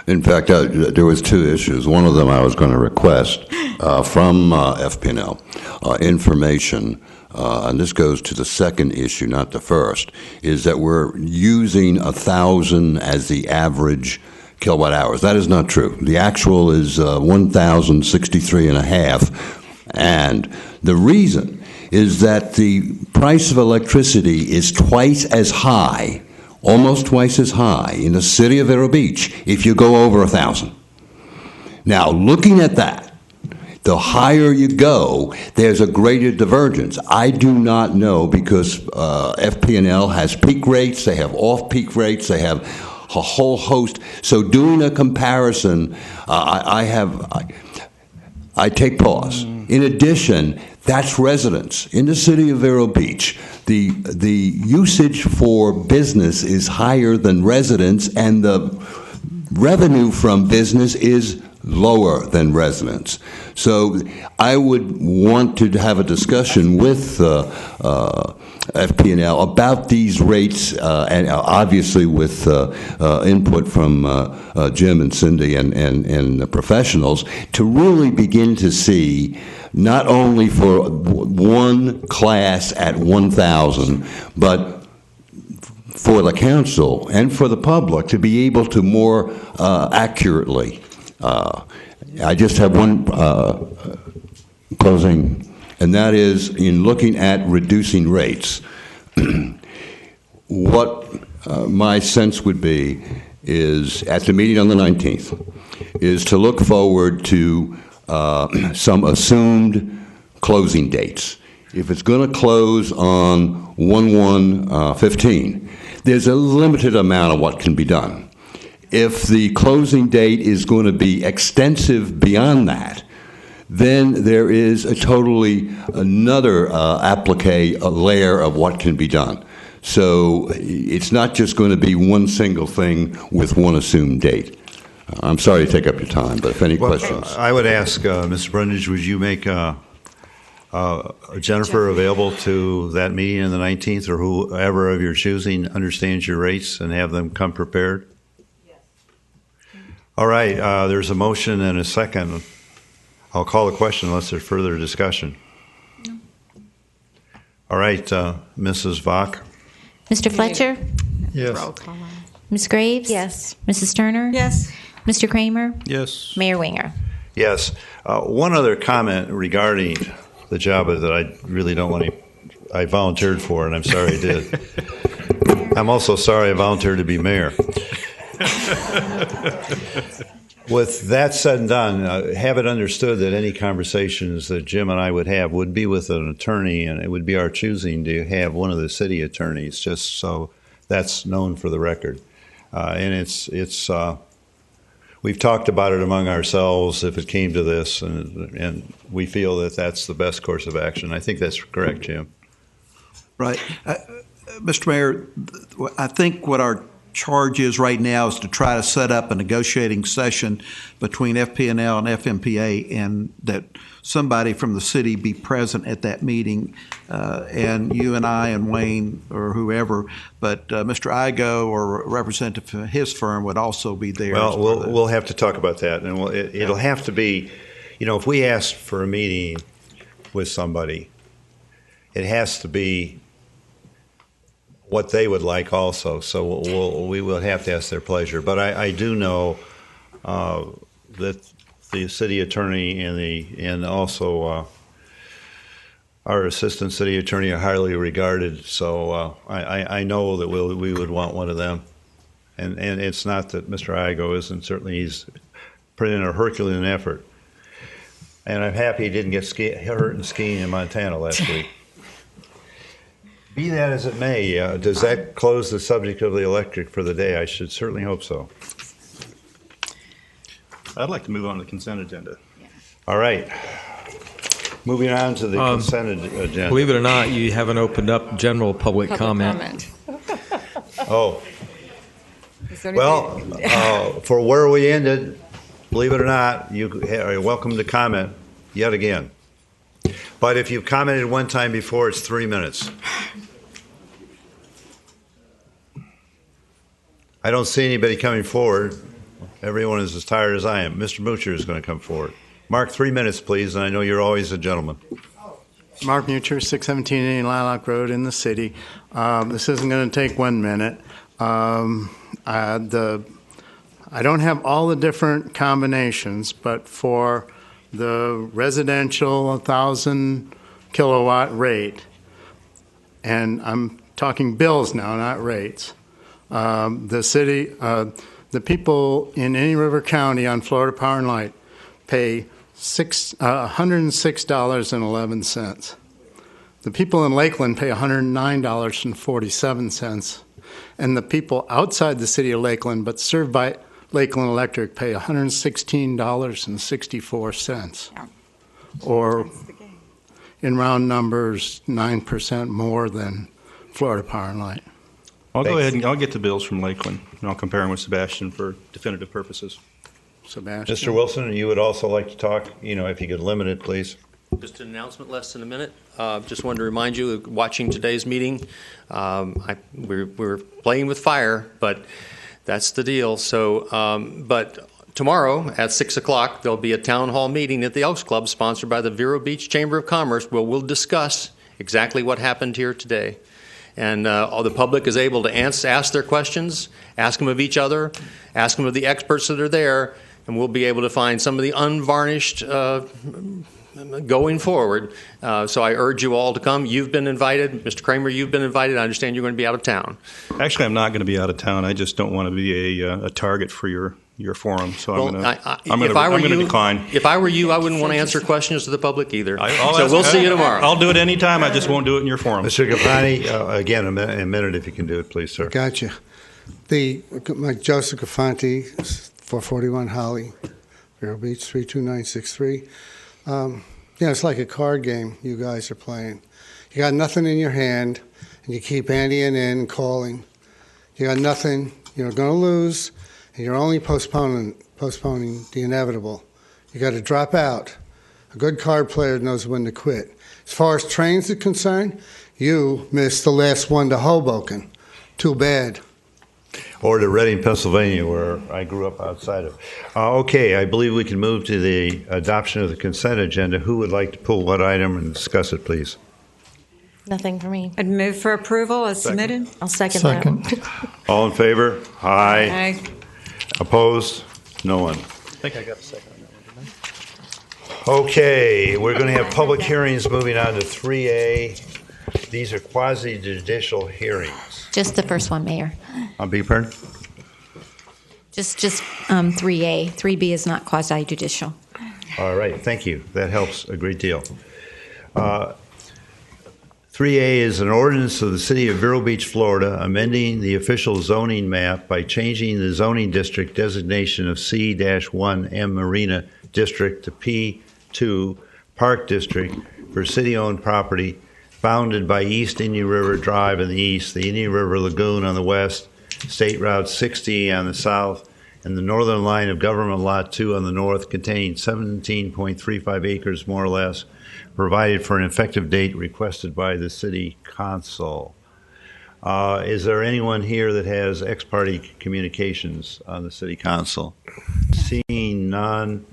In fact, there was two issues. One of them I was going to request from FP&L information, and this goes to the second issue, not the first, is that we're using 1,000 as the average kilowatt hours. That is not true. The actual is 1,063 and a half. And the reason is that the price of electricity is twice as high almost twice as high in the city of Vero Beach if you go over 1,000. Now, looking at that, the higher you go, there's a greater divergence. I do not know because FP&L has peak rates, they have off-peak rates, they have a whole host. So doing a comparison, I take pause. In addition, that's residents. In the city of Vero Beach, the usage for business is higher than residents, and the revenue from business is lower than residents. So I would want to have a discussion with FP&L about these rates, and obviously with input from Jim and Cindy and the professionals, to really begin to see not only for one class at 1,000, but for the council and for the public to be able to more accurately. I just have one closing, and that is in looking at reducing rates. What my sense would be is, at the meeting on the 19th, is to look forward to some assumed closing dates. If it's going to close on 1/1/15, there's a limited amount of what can be done. If the closing date is going to be extensive beyond that, then there is a totally another applique layer of what can be done. So it's not just going to be one single thing with one assumed date. I'm sorry to take up your time, but if any questions. I would ask, Mr. Brundage, would you make Jennifer available to that meeting on the 19th, or whoever of your choosing understands your rates, and have them come prepared? All right, there's a motion and a second. I'll call the question unless there's further discussion. No. All right, Mrs. Vach. Mr. Fletcher? Yes. Ms. Graves? Yes. Mrs. Turner? Yes. Mr. Kramer? Yes. Mayor Winger? Yes. One other comment regarding the job that I really don't want to, I volunteered for, and I'm sorry I did. I'm also sorry I volunteered to be mayor. With that said and done, have it understood that any conversations that Jim and I would have would be with an attorney, and it would be our choosing to have one of the city attorneys, just so that's known for the record. And it's we've talked about it among ourselves if it came to this, and we feel that that's the best course of action. I think that's correct, Jim. Right. Mr. Mayor, I think what our charge is right now is to try to set up a negotiating session between FP&L and FMPA, and that somebody from the city be present at that meeting, and you and I and Wayne or whoever, but Mr. Igo or a representative from his firm would also be there. Well, we'll have to talk about that, and it'll have to be, if we ask for a meeting with somebody, it has to be what they would like also. So we will have to ask their pleasure. But I do know that the city attorney and also our assistant city attorney are highly regarded. So I know that we would want one of them. And it's not that Mr. Igo isn't. Certainly he's put in a Herculean effort. And I'm happy he didn't get hurt in skiing in Montana last week. Be that as it may, does that close the subject of the electric for the day? I should certainly hope so. I'd like to move on to the consent agenda. All right. Moving on to the consent agenda. Believe it or not, you haven't opened up general public comment. Oh. Well, for where we ended, believe it or not, you are welcome to comment yet again. But if you've commented one time before, it's 3 minutes. I don't see anybody coming forward. Everyone is as tired as I am. Mr. Mucher is going to come forward. Mark, 3 minutes, please, and I know you're always a gentleman. Mark Mucher, 617 Lilac Road in the city. This isn't going to take 1 minute. I don't have all the different combinations, but for the residential 1,000 kilowatt rate, and I'm talking bills now, not rates, The city, the people in any River County on Florida Power and Light pay $106.11. The people in Lakeland pay $109.47, and the people outside the city of Lakeland but served by Lakeland Electric pay $116.64, or in round numbers, 9% more than Florida Power and Light. I'll go ahead and I'll get the bills from Lakeland, and I'll compare them with Sebastian for definitive purposes. Sebastian? Mr. Wilson, you would also like to talk, if you could limit it, please. Just an announcement, less than a minute. Just wanted to remind you, watching today's meeting, we're playing with fire, but that's the deal. So, but tomorrow at 6 o'clock, there'll be a town hall meeting at the Elks Club sponsored by the Vero Beach Chamber of Commerce, where we'll discuss exactly what happened here today. And all the public is able to ask their questions, ask them of each other, ask them of the experts that are there, and we'll be able to find some of the unvarnished going forward. So I urge you all to come. You've been invited. Mr. Kramer, you've been invited. I understand you're going to be out of town. Actually, I'm not going to be out of town. I just don't want to be a target for your forum. So I'm going to decline. If I were you, I wouldn't want to answer questions to the public either. So we'll see you tomorrow. I'll do it anytime. I just won't do it in your forum. Mr. Gafani, again, a minute if you can do it, please, sir. Gotcha. Joseph Gafanti, 441 Holly, Vero Beach, 32963. It's like a card game you guys are playing. You got nothing in your hand, and you keep anteing in, calling. You got nothing. You're going to lose, and you're only postponing the inevitable. You got to drop out. A good card player knows when to quit. As far as trains are concerned, you missed the last one to Hoboken. Too bad. Or to Reading, Pennsylvania, where I grew up outside of. Okay, I believe we can move to the adoption of the consent agenda. Who would like to pull what item and discuss it, please? Nothing for me. I'd move for approval as submitted. I'll second that. All in favor? Aye. Aye. Opposed? No one. I think I got a second on that one, didn't I? Okay, we're going to have public hearings moving on to 3A. These are quasi-judicial hearings. Just the first one, Mayor. I beg your pardon? Just 3A. 3B is not quasi-judicial. All right, thank you. That helps a great deal. 3A is an ordinance of the City of Vero Beach, Florida, amending the official zoning map by changing the zoning district designation of C-1M Marina District to P2 Park District for city-owned property bounded by East Indian River Drive in the east, the Indian River Lagoon on the west, State Route 60 on the south, and the northern line of Government Lot 2 on the north, containing 17.35 acres, more or less, provided for an effective date requested by the City Council. Is there anyone here that has ex-parte communications on the City Council? Seeing none,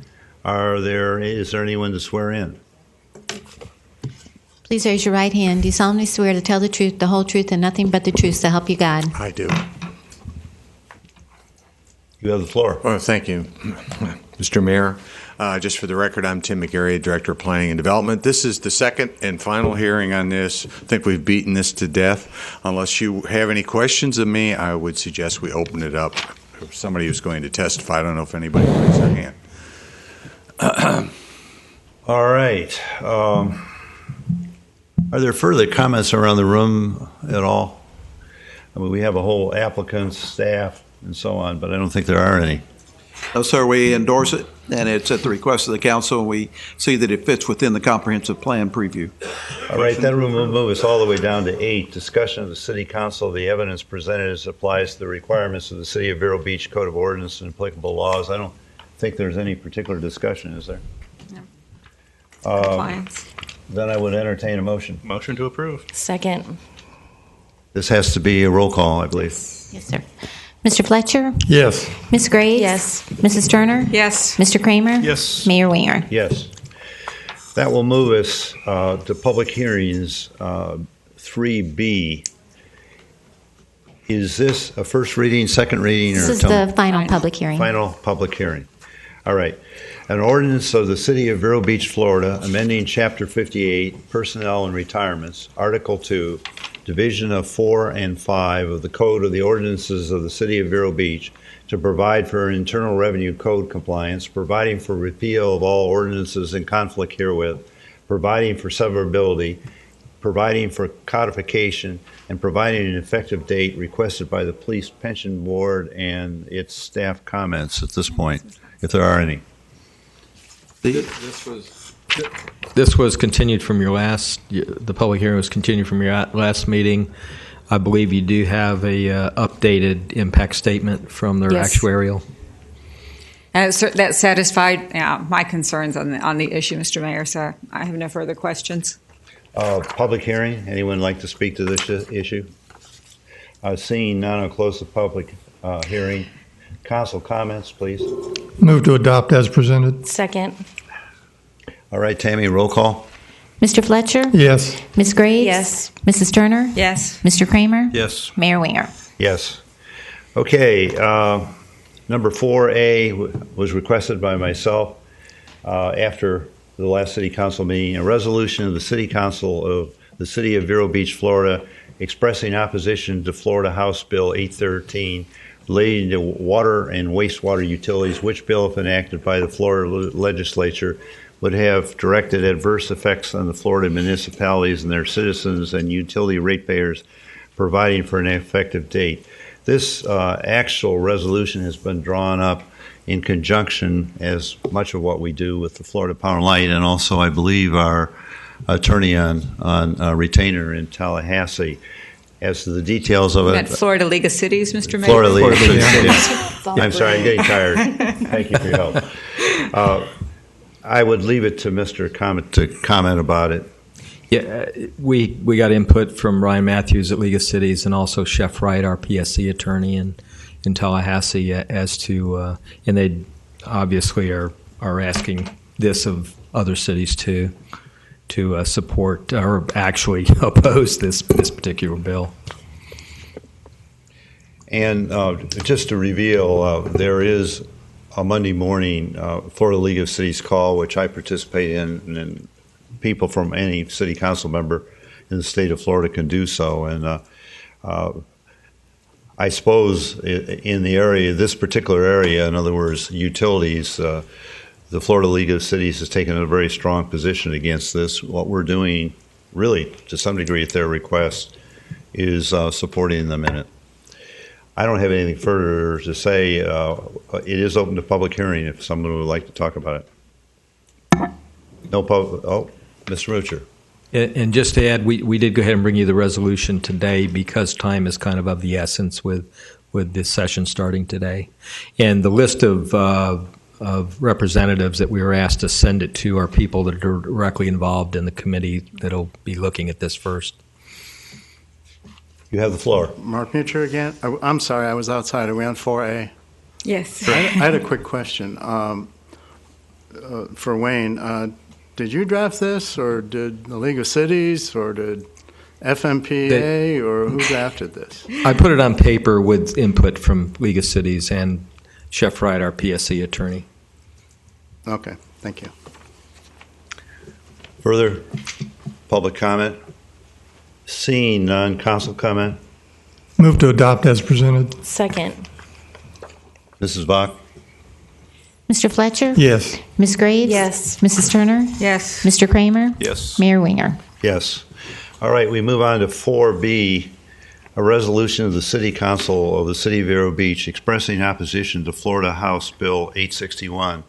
is there anyone to swear in? Please raise your right hand. Do you solemnly swear to tell the truth, the whole truth, and nothing but the truth, so help you God? I do. You have the floor. Oh, thank you, Mr. Mayor. Just for the record, I'm Tim McGarry, Director of Planning and Development. This is the second and final hearing on this. I think we've beaten this to death. Unless you have any questions of me, I would suggest we open it up for somebody who's going to testify. I don't know if anybody raised their hand. All right. Are there further comments around the room at all? I mean, we have a whole applicants, staff, and so on, but I don't think there are any. No, sir, we endorse it, and it's at the request of the council, and we see that it fits within the comprehensive plan preview. All right, then we'll move us all the way down to 8, discussion of the City Council, the evidence presented as applies to the requirements of the City of Vero Beach Code of Ordinance and applicable laws. I don't think there's any particular discussion, is there? No. Compliance. Then I would entertain a motion. Motion to approve. Second. This has to be a roll call, I believe. Yes, sir. Mr. Fletcher? Yes. Ms. Graves? Yes. Mrs. Turner? Yes. Mr. Kramer? Yes. Mayor Winger? Yes. That will move us to public hearings 3B. Is this a first reading, second reading, This or is the final public hearing. Final public hearing. All right. An ordinance of the City of Vero Beach, Florida, amending Chapter 58, Personnel and Retirements, Article 2, Division of 4 and 5 of the Code of the Ordinances of the City of Vero Beach to provide for Internal Revenue Code compliance, providing for repeal of all ordinances in conflict herewith, providing for severability, providing for codification, and providing an effective date requested by the Police Pension Board and its staff comments at this point, if there are any. This was continued from your last, the public hearing was continued from your last meeting. I believe you do have a updated impact statement from their Yes. Uh, actuarial. And that satisfied my concerns on the issue, Mr. Mayor, so I have no further questions. Public hearing, anyone like to speak to this issue? Seeing none, I'll close the public hearing. Council comments, please. Move to adopt as presented. Second. All right, Tammy, roll call. Mr. Fletcher? Yes. Ms. Graves? Yes. Mrs. Turner? Yes. Mr. Kramer? Yes. Mayor Winger? Yes. Okay, number 4A was requested by myself after the last City Council meeting, a resolution of the City Council of the City of Vero Beach, Florida, expressing opposition to Florida House Bill 813 relating to water and wastewater utilities, which bill, if enacted by the Florida legislature, would have directed adverse effects on the Florida municipalities and their citizens and utility ratepayers, providing for an effective date. This actual resolution has been drawn up in conjunction, as much of what we do, with the Florida Power and Light, and also, I believe, our attorney on retainer in Tallahassee. As to the details of it, At Florida League of Cities, Mr. Mayor? Florida League of Cities. I'm sorry, I'm getting tired. Thank you for your help. I would leave it to Mr. Comment to comment about it. Yeah, we got input from Ryan Matthews at League of Cities and also Chef Wright, our PSC attorney in Tallahassee, as to, and they obviously are asking this of other cities too, to support or actually oppose this particular bill. And just to reveal, there is a Monday morning Florida League of Cities call, which I participate in, and people from any city council member in the state of Florida can do so. And I suppose in the area, this particular area, in other words, utilities, the Florida League of Cities has taken a very strong position against this. What we're doing, really, to some degree at their request, is supporting them in it. I don't have anything further to say. It is open to public hearing if someone would like to talk about it. No public. Oh, Mr. Moocher. And just to add, we did go ahead and bring you the resolution today because time is kind of the essence with this session starting today. And the list of representatives that we were asked to send it to are people that are directly involved in the committee that'll be looking at this first. You have the floor. Mark Mucher again. I'm sorry, I was outside. Are we on 4A? Yes. I had a quick question for Wayne. Did you draft this, or did the League of Cities, or did FMPA, or who drafted this? I put it on paper with input from League of Cities and Chef Wright, our PSC attorney. Okay, thank you. Further public comment? Seeing none, council comment? Move to adopt as presented. Second. Mrs. Bach? Mr. Fletcher? Yes. Ms. Graves? Yes. Mrs. Turner? Yes. Mr. Kramer? Yes. Mayor Winger? Yes. All right, we move on to 4B, a resolution of the City Council of the City of Vero Beach expressing opposition to Florida House Bill 861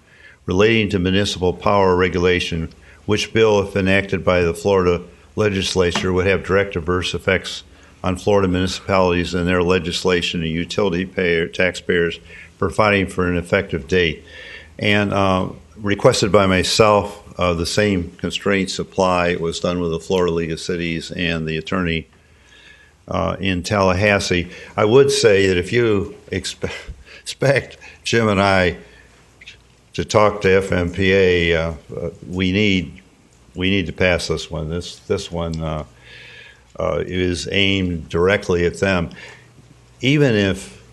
relating to municipal power regulation, which bill, if enacted by the Florida legislature, would have direct adverse effects on Florida municipalities and their legislation and utility taxpayers, providing for an effective date. And requested by myself, the same constraints apply. It was done with the Florida League of Cities and the attorney in Tallahassee. I would say that if you expect Jim and I to talk to FMPA, we need to pass this one. This one is aimed directly at them. Even if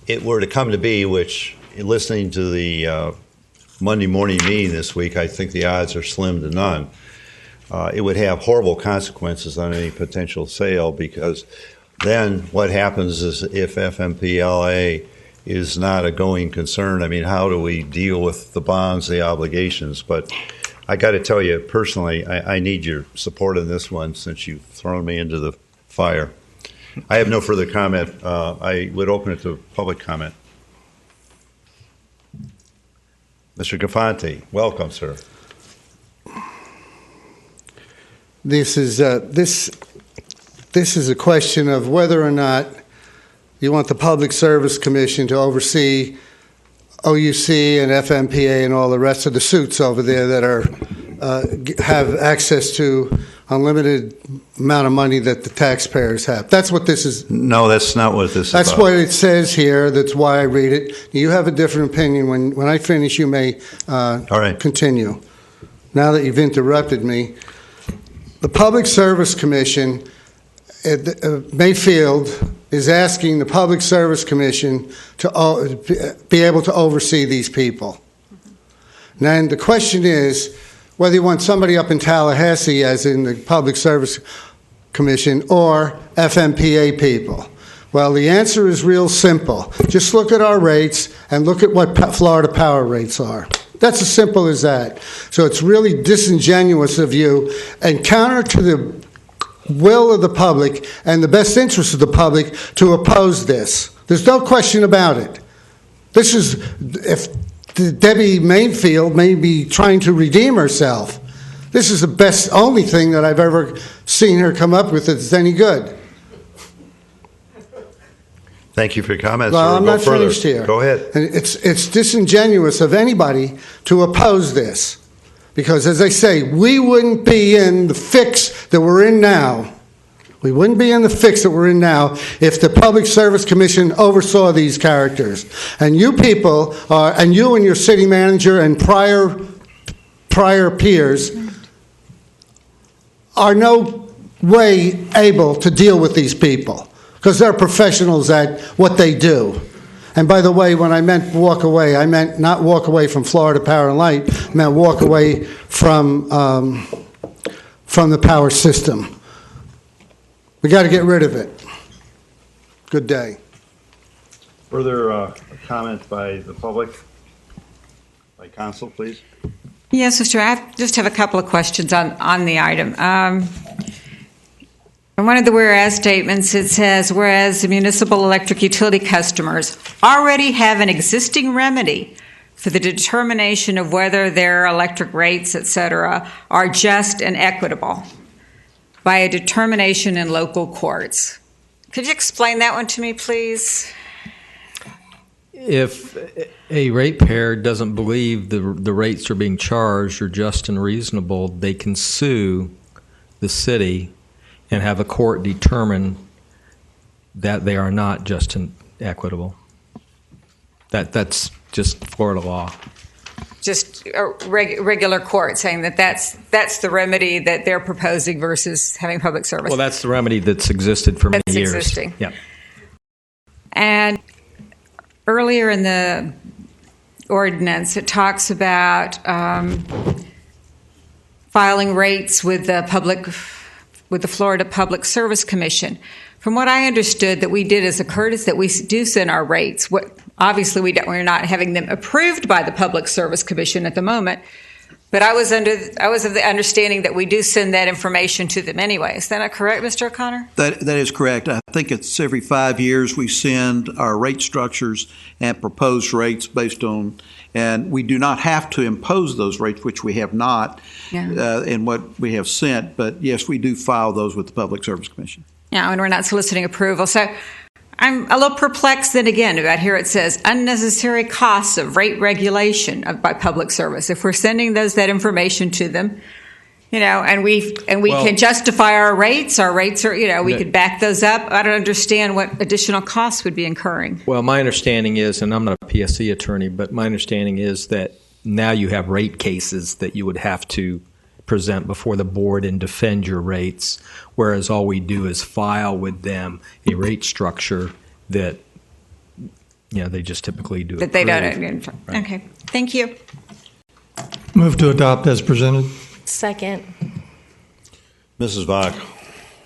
it were to come to be, which listening to the Monday morning meeting this week, I think the odds are slim to none. It would have horrible consequences on any potential sale, because then what happens is if FMPLA is not a going concern, I mean, how do we deal with the bonds, the obligations? But I got to tell you, personally, I need your support on this one since you've thrown me into the fire. I have no further comment. I would open it to public comment. Mr. Gafanti, welcome, sir. This is a question of whether or not you want the Public Service Commission to oversee OUC and FMPA and all the rest of the suits over there that are have access to unlimited amount of money that the taxpayers have. That's what this is. No, that's not what this is That's about. what it says here. That's why I read it. You have a different opinion. When I finish, you may all right. continue. Now that you've interrupted me, the Public Service Commission, Mayfield is asking the Public Service Commission to be able to oversee these people. Now, the question is whether you want somebody up in Tallahassee, as in the Public Service Commission, or FMPA people. Well, the answer is real simple. Just look at our rates and look at what Florida Power rates are. That's as simple as that. So it's really disingenuous of you and counter to the will of the public and the best interest of the public to oppose this. There's no question about it. This is, if Debbie Mayfield may be trying to redeem herself, this is the best, only thing that I've ever seen her come up with that's any good. Thank you for your comments. Well, I'm We'll not go further. finished here. Go ahead. And it's disingenuous of anybody to oppose this. Because, as I say, we wouldn't be in the fix that we're in now. We wouldn't be in the fix that we're in now if the Public Service Commission oversaw these characters. And you people are, and you and your city manager and prior peers are no way able to deal with these people because they're professionals at what they do. And by the way, when I meant walk away, I meant not walk away from Florida Power and Light, I meant walk away from the power system. We got to get rid of it. Good day. Further comment by the public? By council, please. Yes, Mr. I just have a couple of questions on the item. In one of the whereas statements, it says, whereas the municipal electric utility customers already have an existing remedy for the determination of whether their electric rates, et cetera, are just and equitable by a determination in local courts. Could you explain that one to me, please? If a ratepayer doesn't believe the rates are being charged are just and reasonable, they can sue the city and have a court determine that they are not just and equitable. That's just Florida law. Just a regular court saying that that's the remedy that they're proposing versus having public service. Well, that's the remedy that's existed for many years. That's existing. Yeah. And earlier in the ordinance, it talks about filing rates with the Florida Public Service Commission. From what I understood, that we did as a courtesy, that we do send our rates. Obviously, we're not having them approved by the Public Service Commission at the moment. But I was of the understanding that we do send that information to them anyway. Is that not correct, Mr. O'Connor? That is correct. I think it's every 5 years we send our rate structures and proposed rates based on, and we do not have to impose those rates, which we have not in what we have sent. But yes, we do file those with the Public Service Commission. Yeah, and we're not soliciting approval. So I'm a little perplexed then again about here it says unnecessary costs of rate regulation by public service. If we're sending that information to them, and we can justify our rates are, we could back those up. I don't understand what additional costs would be incurring. Well, my understanding is, and I'm not a PSC attorney, but my understanding is that now you have rate cases that you would have to present before the board and defend your rates, whereas all we do is file with them a rate structure that they just typically do. That they don't. Right. Okay, thank you. Move to adopt as presented. Second. Mrs. Bach?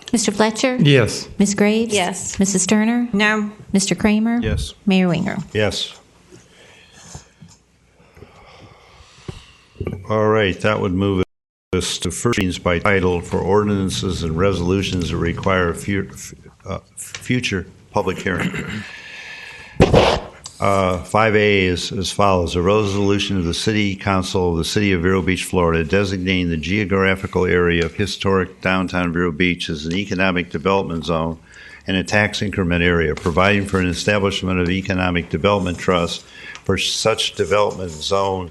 Mr. Fletcher? Yes. Ms. Graves? Yes. Mrs. Turner? No. Mr. Kramer? Yes. Mayor Winger? Yes. All right, that would move us to first readings by title for ordinances and resolutions that require a future public hearing. 5A is as follows: a resolution of the City Council of the City of Vero Beach, Florida, designating the geographical area of historic downtown Vero Beach as an economic development zone and a tax increment area, providing for an establishment of economic development trust for such development zone,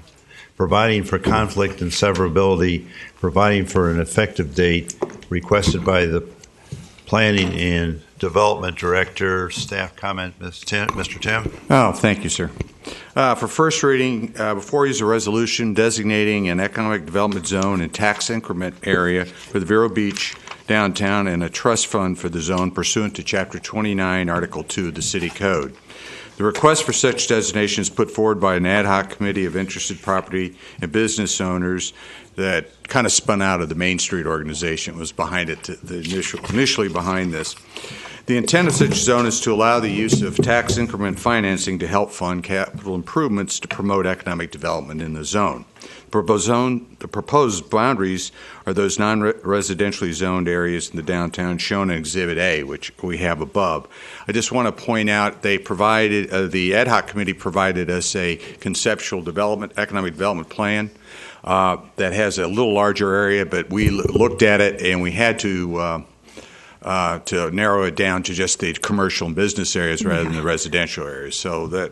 providing for conflict and severability, providing for an effective date requested by the Planning and Development Director. Staff comment, Mr. Tim? Oh, thank you, sir. For first reading, before you is a resolution designating an economic development zone and tax increment area for the Vero Beach downtown and a trust fund for the zone pursuant to Chapter 29, Article 2 of the City Code. The request for such designation is put forward by an ad hoc committee of interested property and business owners that kind of spun out of the Main Street organization. It was behind it, initially behind this. The intent of such zone is to allow the use of tax increment financing to help fund capital improvements to promote economic development in the zone. The proposed boundaries are those non-residentially zoned areas in the downtown shown in Exhibit A, which we have above. I just want to point out they provided, the ad hoc committee provided us a conceptual economic development plan that has a little larger area, but we looked at it and we had to narrow it down to just the commercial and business areas rather than the residential areas. So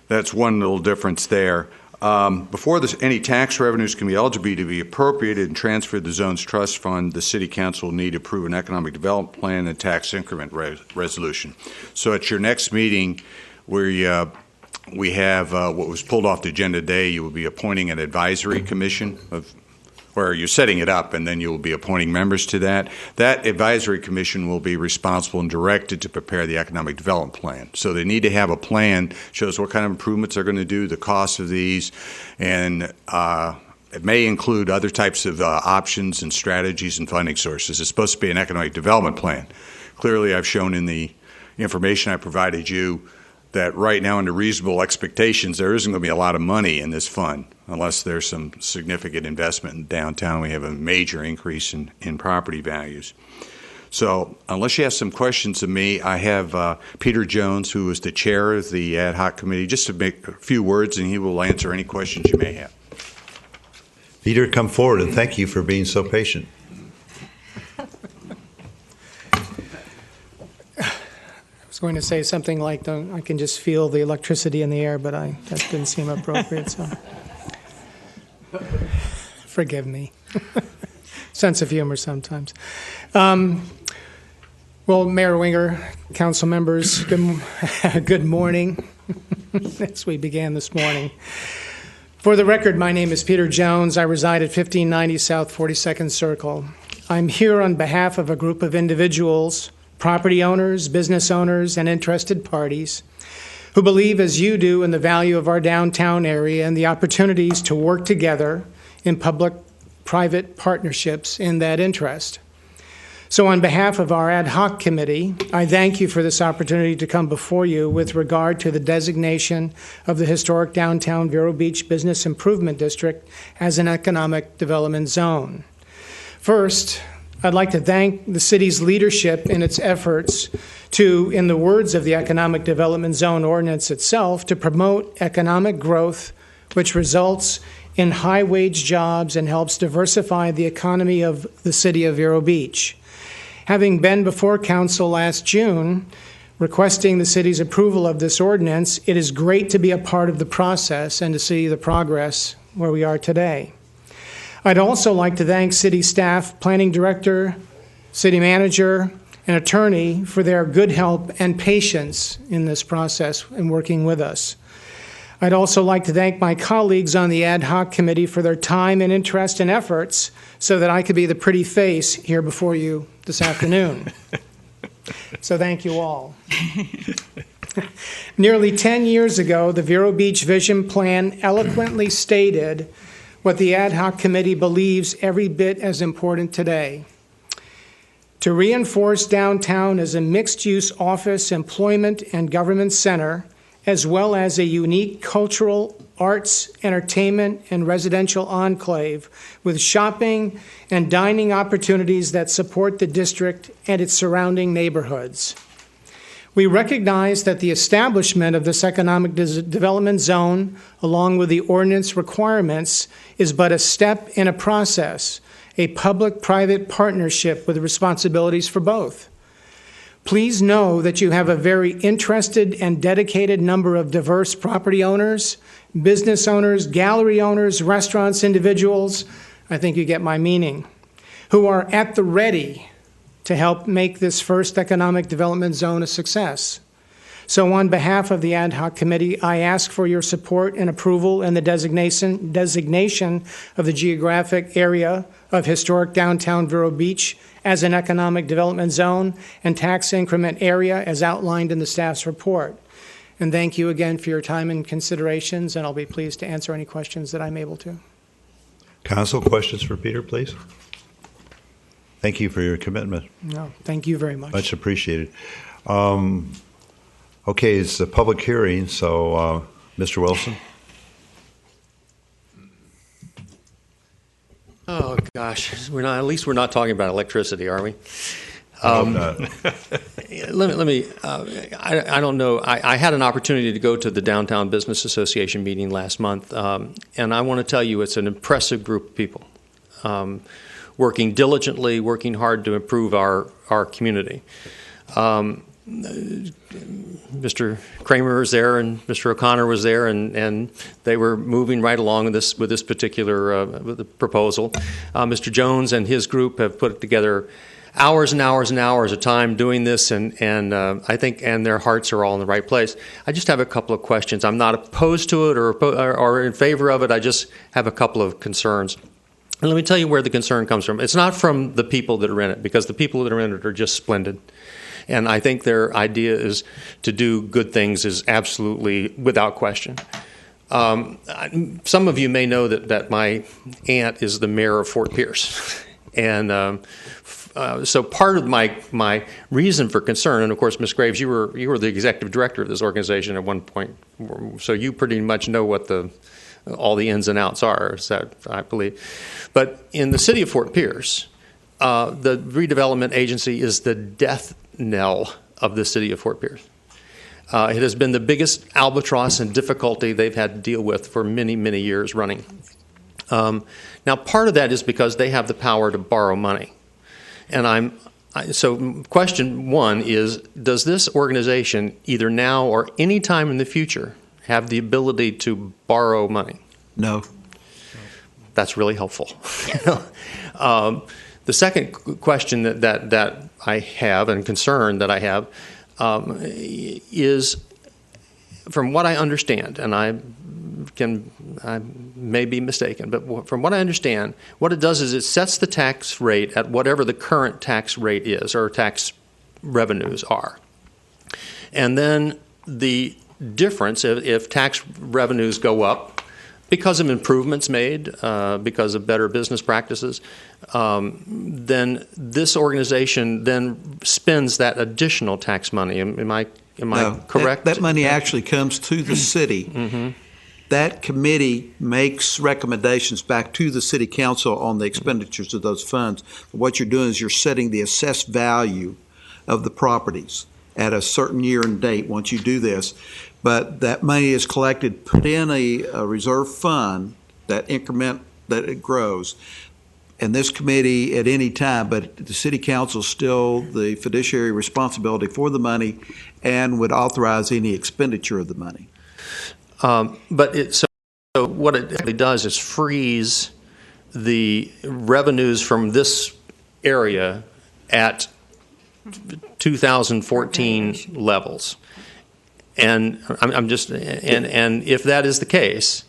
that's one little difference there. Before any tax revenues can be eligible to be appropriated and transferred to the zone's trust fund, the City Council will need to approve an economic development plan and tax increment resolution. So at your next meeting, we have what was pulled off the agenda today. You will be appointing an advisory commission where you're setting it up, and then you will be appointing members to that. That advisory commission will be responsible and directed to prepare the economic development plan. So they need to have a plan, shows what kind of improvements they're going to do, the cost of these, and it may include other types of options and strategies and funding sources. It's supposed to be an economic development plan. Clearly, I've shown in the information I provided you that right now, under reasonable expectations, there isn't going to be a lot of money in this fund unless there's some significant investment in downtown. We have a major increase in property values. So unless you have some questions of me, I have Peter Jones, who is the chair of the ad hoc committee, just to make a few words, and he will answer any questions you may have. Peter, come forward, and thank you for being so patient. I was going to say something like, I can just feel the electricity in the air, but that didn't seem appropriate, so forgive me. Sense of humor sometimes. Well, Mayor Winger, council members, good morning as we began this morning. For the record, my name is Peter Jones. I reside at 1590 South 42nd Circle. I'm here on behalf of a group of individuals, property owners, business owners, and interested parties who believe, as you do, in the value of our downtown area and the opportunities to work together in public-private partnerships in that interest. So on behalf of our ad hoc committee, I thank you for this opportunity to come before you with regard to the designation of the historic downtown Vero Beach Business Improvement District as an economic development zone. First, I'd like to thank the city's leadership in its efforts to, in the words of the Economic Development Zone Ordinance itself, to promote economic growth, which results in high-wage jobs and helps diversify the economy of the city of Vero Beach. Having been before council last June, requesting the city's approval of this ordinance, it is great to be a part of the process and to see the progress where we are today. I'd also like to thank city staff, planning director, city manager, and attorney for their good help and patience in this process and working with us. I'd also like to thank my colleagues on the ad hoc committee for their time and interest and efforts so that I could be the pretty face here before you this afternoon. So thank you all. Nearly 10 years ago, the Vero Beach Vision Plan eloquently stated, what the ad hoc committee believes every bit as important today. To reinforce downtown as a mixed-use office, employment, and government center, as well as a unique cultural, arts, entertainment, and residential enclave with shopping and dining opportunities that support the district and its surrounding neighborhoods. We recognize that the establishment of this economic development zone, along with the ordinance requirements, is but a step in a process, a public-private partnership with responsibilities for both. Please know that you have a very interested and dedicated number of diverse property owners, business owners, gallery owners, restaurants, individuals, I think you get my meaning, who are at the ready to help make this first economic development zone a success. So on behalf of the ad hoc committee, I ask for your support and approval in the designation of the geographic area of historic downtown Vero Beach as an economic development zone and tax increment area as outlined in the staff's report. And thank you again for your time and considerations, and I'll be pleased to answer any questions that I'm able to. Council, questions for Peter, please? Thank you for your commitment. No, thank you very much. Much appreciated. Okay, it's a public hearing, so Mr. Wilson. Oh gosh, at least we're not talking about electricity, are we? I hope not. Let me. I don't know. I had an opportunity to go to the Downtown Business Association meeting last month, and I want to tell you, it's an impressive group of people, working diligently, working hard to improve our community. Mr. Kramer was there, and Mr. O'Connor was there, and they were moving right along with this particular with the proposal. Mr. Jones and his group have put together hours and hours and hours of time doing this, and I think their hearts are all in the right place. I just have a couple of questions. I'm not opposed to it or in favor of it. I just have a couple of concerns. And let me tell you where the concern comes from. It's not from the people that are in it, because the people that are in it are just splendid. And I think their idea is to do good things is absolutely without question. Some of you may know that my aunt is the mayor of Fort Pierce. And so part of my reason for concern, and of course, Ms. Graves, you were the executive director of this organization at one point, so you pretty much know what all the ins and outs are, I believe. But in the city of Fort Pierce, the redevelopment agency is the death knell of the city of Fort Pierce. It has been the biggest albatross and difficulty they've had to deal with for many, many years running. Now, part of that is because they have the power to borrow money. And so question one is, does this organization, either now or any time in the future, have the ability to borrow money? No. That's really helpful. The second question that I have and concern that I have is, from what I understand, and I may be mistaken, but from what I understand, what it does is it sets the tax rate at whatever the current tax rate is or tax revenues are. And then the difference, if tax revenues go up because of improvements made, because of better business practices, then this organization then spends that additional tax money. Am I correct? That money actually comes to the city. Mm-hmm. That committee makes recommendations back to the city council on the expenditures of those funds. What you're doing is you're setting the assessed value of the properties at a certain year and date once you do this. But that money is collected, put in a reserve fund, that increment that it grows. And this committee at any time, but the city council still the fiduciary responsibility for the money and would authorize any expenditure of the money. So what it actually does is freeze the revenues from this area at 2014 levels. And I'm just, and if that is the case,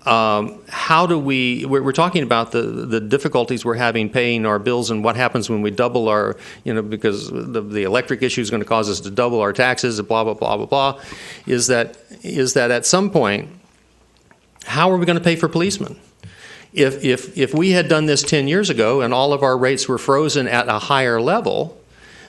how do we're talking about the difficulties we're having paying our bills and what happens when we double our, because the electric issue is going to cause us to double our taxes, blah, blah, blah, blah, blah, is that at some point, how are we going to pay for policemen? If we had done this 10 years ago and all of our rates were frozen at a higher level,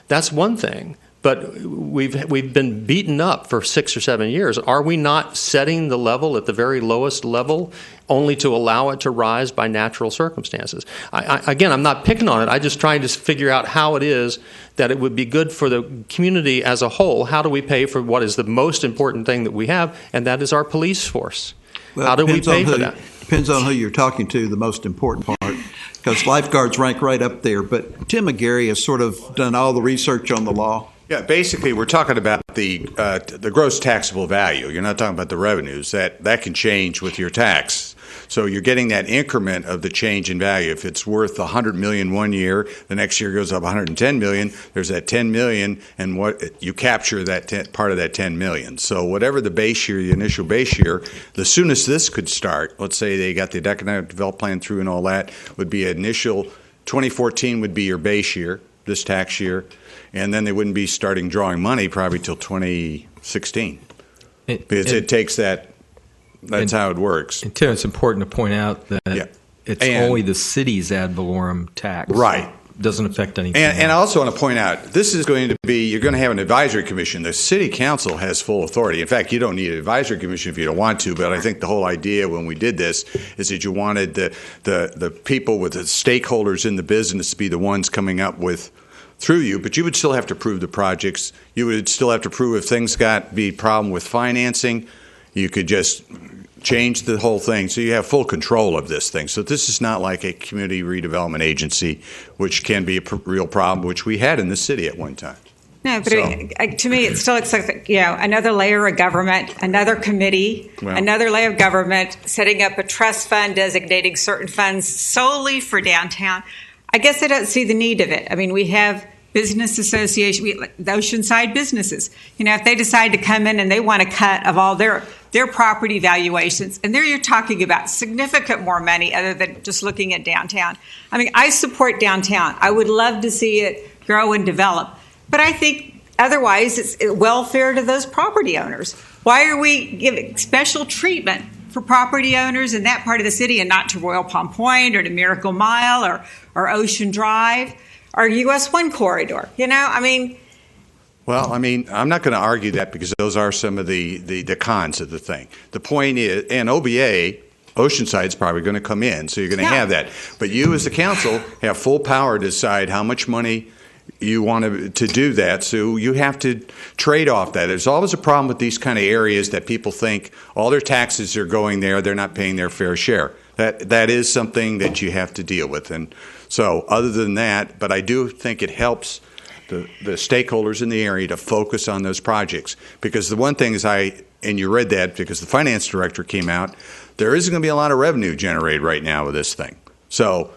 that's one thing. But we've been beaten up for 6 or 7 years. Are we not setting the level at the very lowest level only to allow it to rise by natural circumstances? Again, I'm not picking on it. I'm just trying to figure out how it is that it would be good for the community as a whole. How do we pay for what is the most important thing that we have, and that is our police force? Well, how do we pay for that? Depends on who you're talking to, the most important part, because lifeguards rank right up there. But Tim McGarry has sort of done all the research on the law. Yeah, basically, we're talking about the gross taxable value. You're not talking about the revenues. That can change with your tax. So you're getting that increment of the change in value. If it's worth $100 million one year, the next year goes up $110 million. There's that $10 million, and what you capture that part of that $10 million. So whatever the base year, the initial base year, the soonest this could start. Let's say they got the economic development plan through and all that, would be initial. 2014 would be your base year, this tax year. And then they wouldn't be starting drawing money probably till 2016 because it takes that. That's how it works. And Tim, it's important to point out that it's only the city's ad valorem tax. Right. It doesn't affect anything. And I also want to point out, this is going to be, you're going to have an advisory commission. The city council has full authority. In fact, you don't need an advisory commission if you don't want to, but I think the whole idea when we did this is that you wanted the people with the stakeholders in the business to be the ones coming up with through you, but you would still have to approve the projects. You would still have to prove if things got be problem with financing, you could just change the whole thing. So you have full control of this thing. So this is not like a community redevelopment agency, which can be a real problem, which we had in the city at one time. No, but to me, it still looks like another layer of government, another committee, another layer of government, setting up a trust fund, designating certain funds solely for downtown. I guess I don't see the need of it. I mean, we have business association, the Oceanside businesses. If they decide to come in and they want a cut of all their property valuations, and there you're talking about significant more money other than just looking at downtown. I mean, I support downtown. I would love to see it grow and develop. But I think otherwise it's welfare to those property owners. Why are we giving special treatment for property owners in that part of the city and not to Royal Palm Point or to Miracle Mile or Ocean Drive or US 1 corridor? Well, I'm not going to argue that because those are some of the cons of the thing. The point is, and OBA, Oceanside's probably going to come in, so you're going to have that. But you as the council have full power to decide how much money you want to do that, so you have to trade off that. There's always a problem with these kind of areas that people think all their taxes are going there, they're not paying their fair share. That is something that you have to deal with. And so other than that, but I do think it helps the stakeholders in the area to focus on those projects. Because the one thing is and you read that because the finance director came out, there isn't going to be a lot of revenue generated right now with this thing. So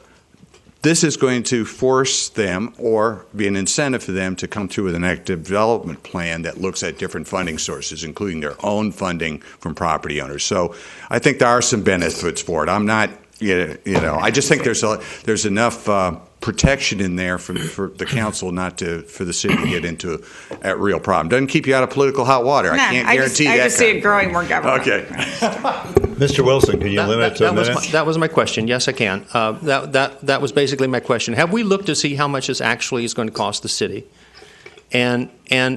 this is going to force them or be an incentive for them to come through with an active development plan that looks at different funding sources, including their own funding from property owners. So I think there are some benefits for it. I'm not, I just think there's enough protection in there for the council for the city to get into a real problem. Doesn't keep you out of political hot water. I can't guarantee that. I just see it growing more government. Okay. Mr. Wilson, can you limit it to a minute? That was my question. Yes, I can. That was basically my question. Have we looked to see how much this actually is going to cost the city? And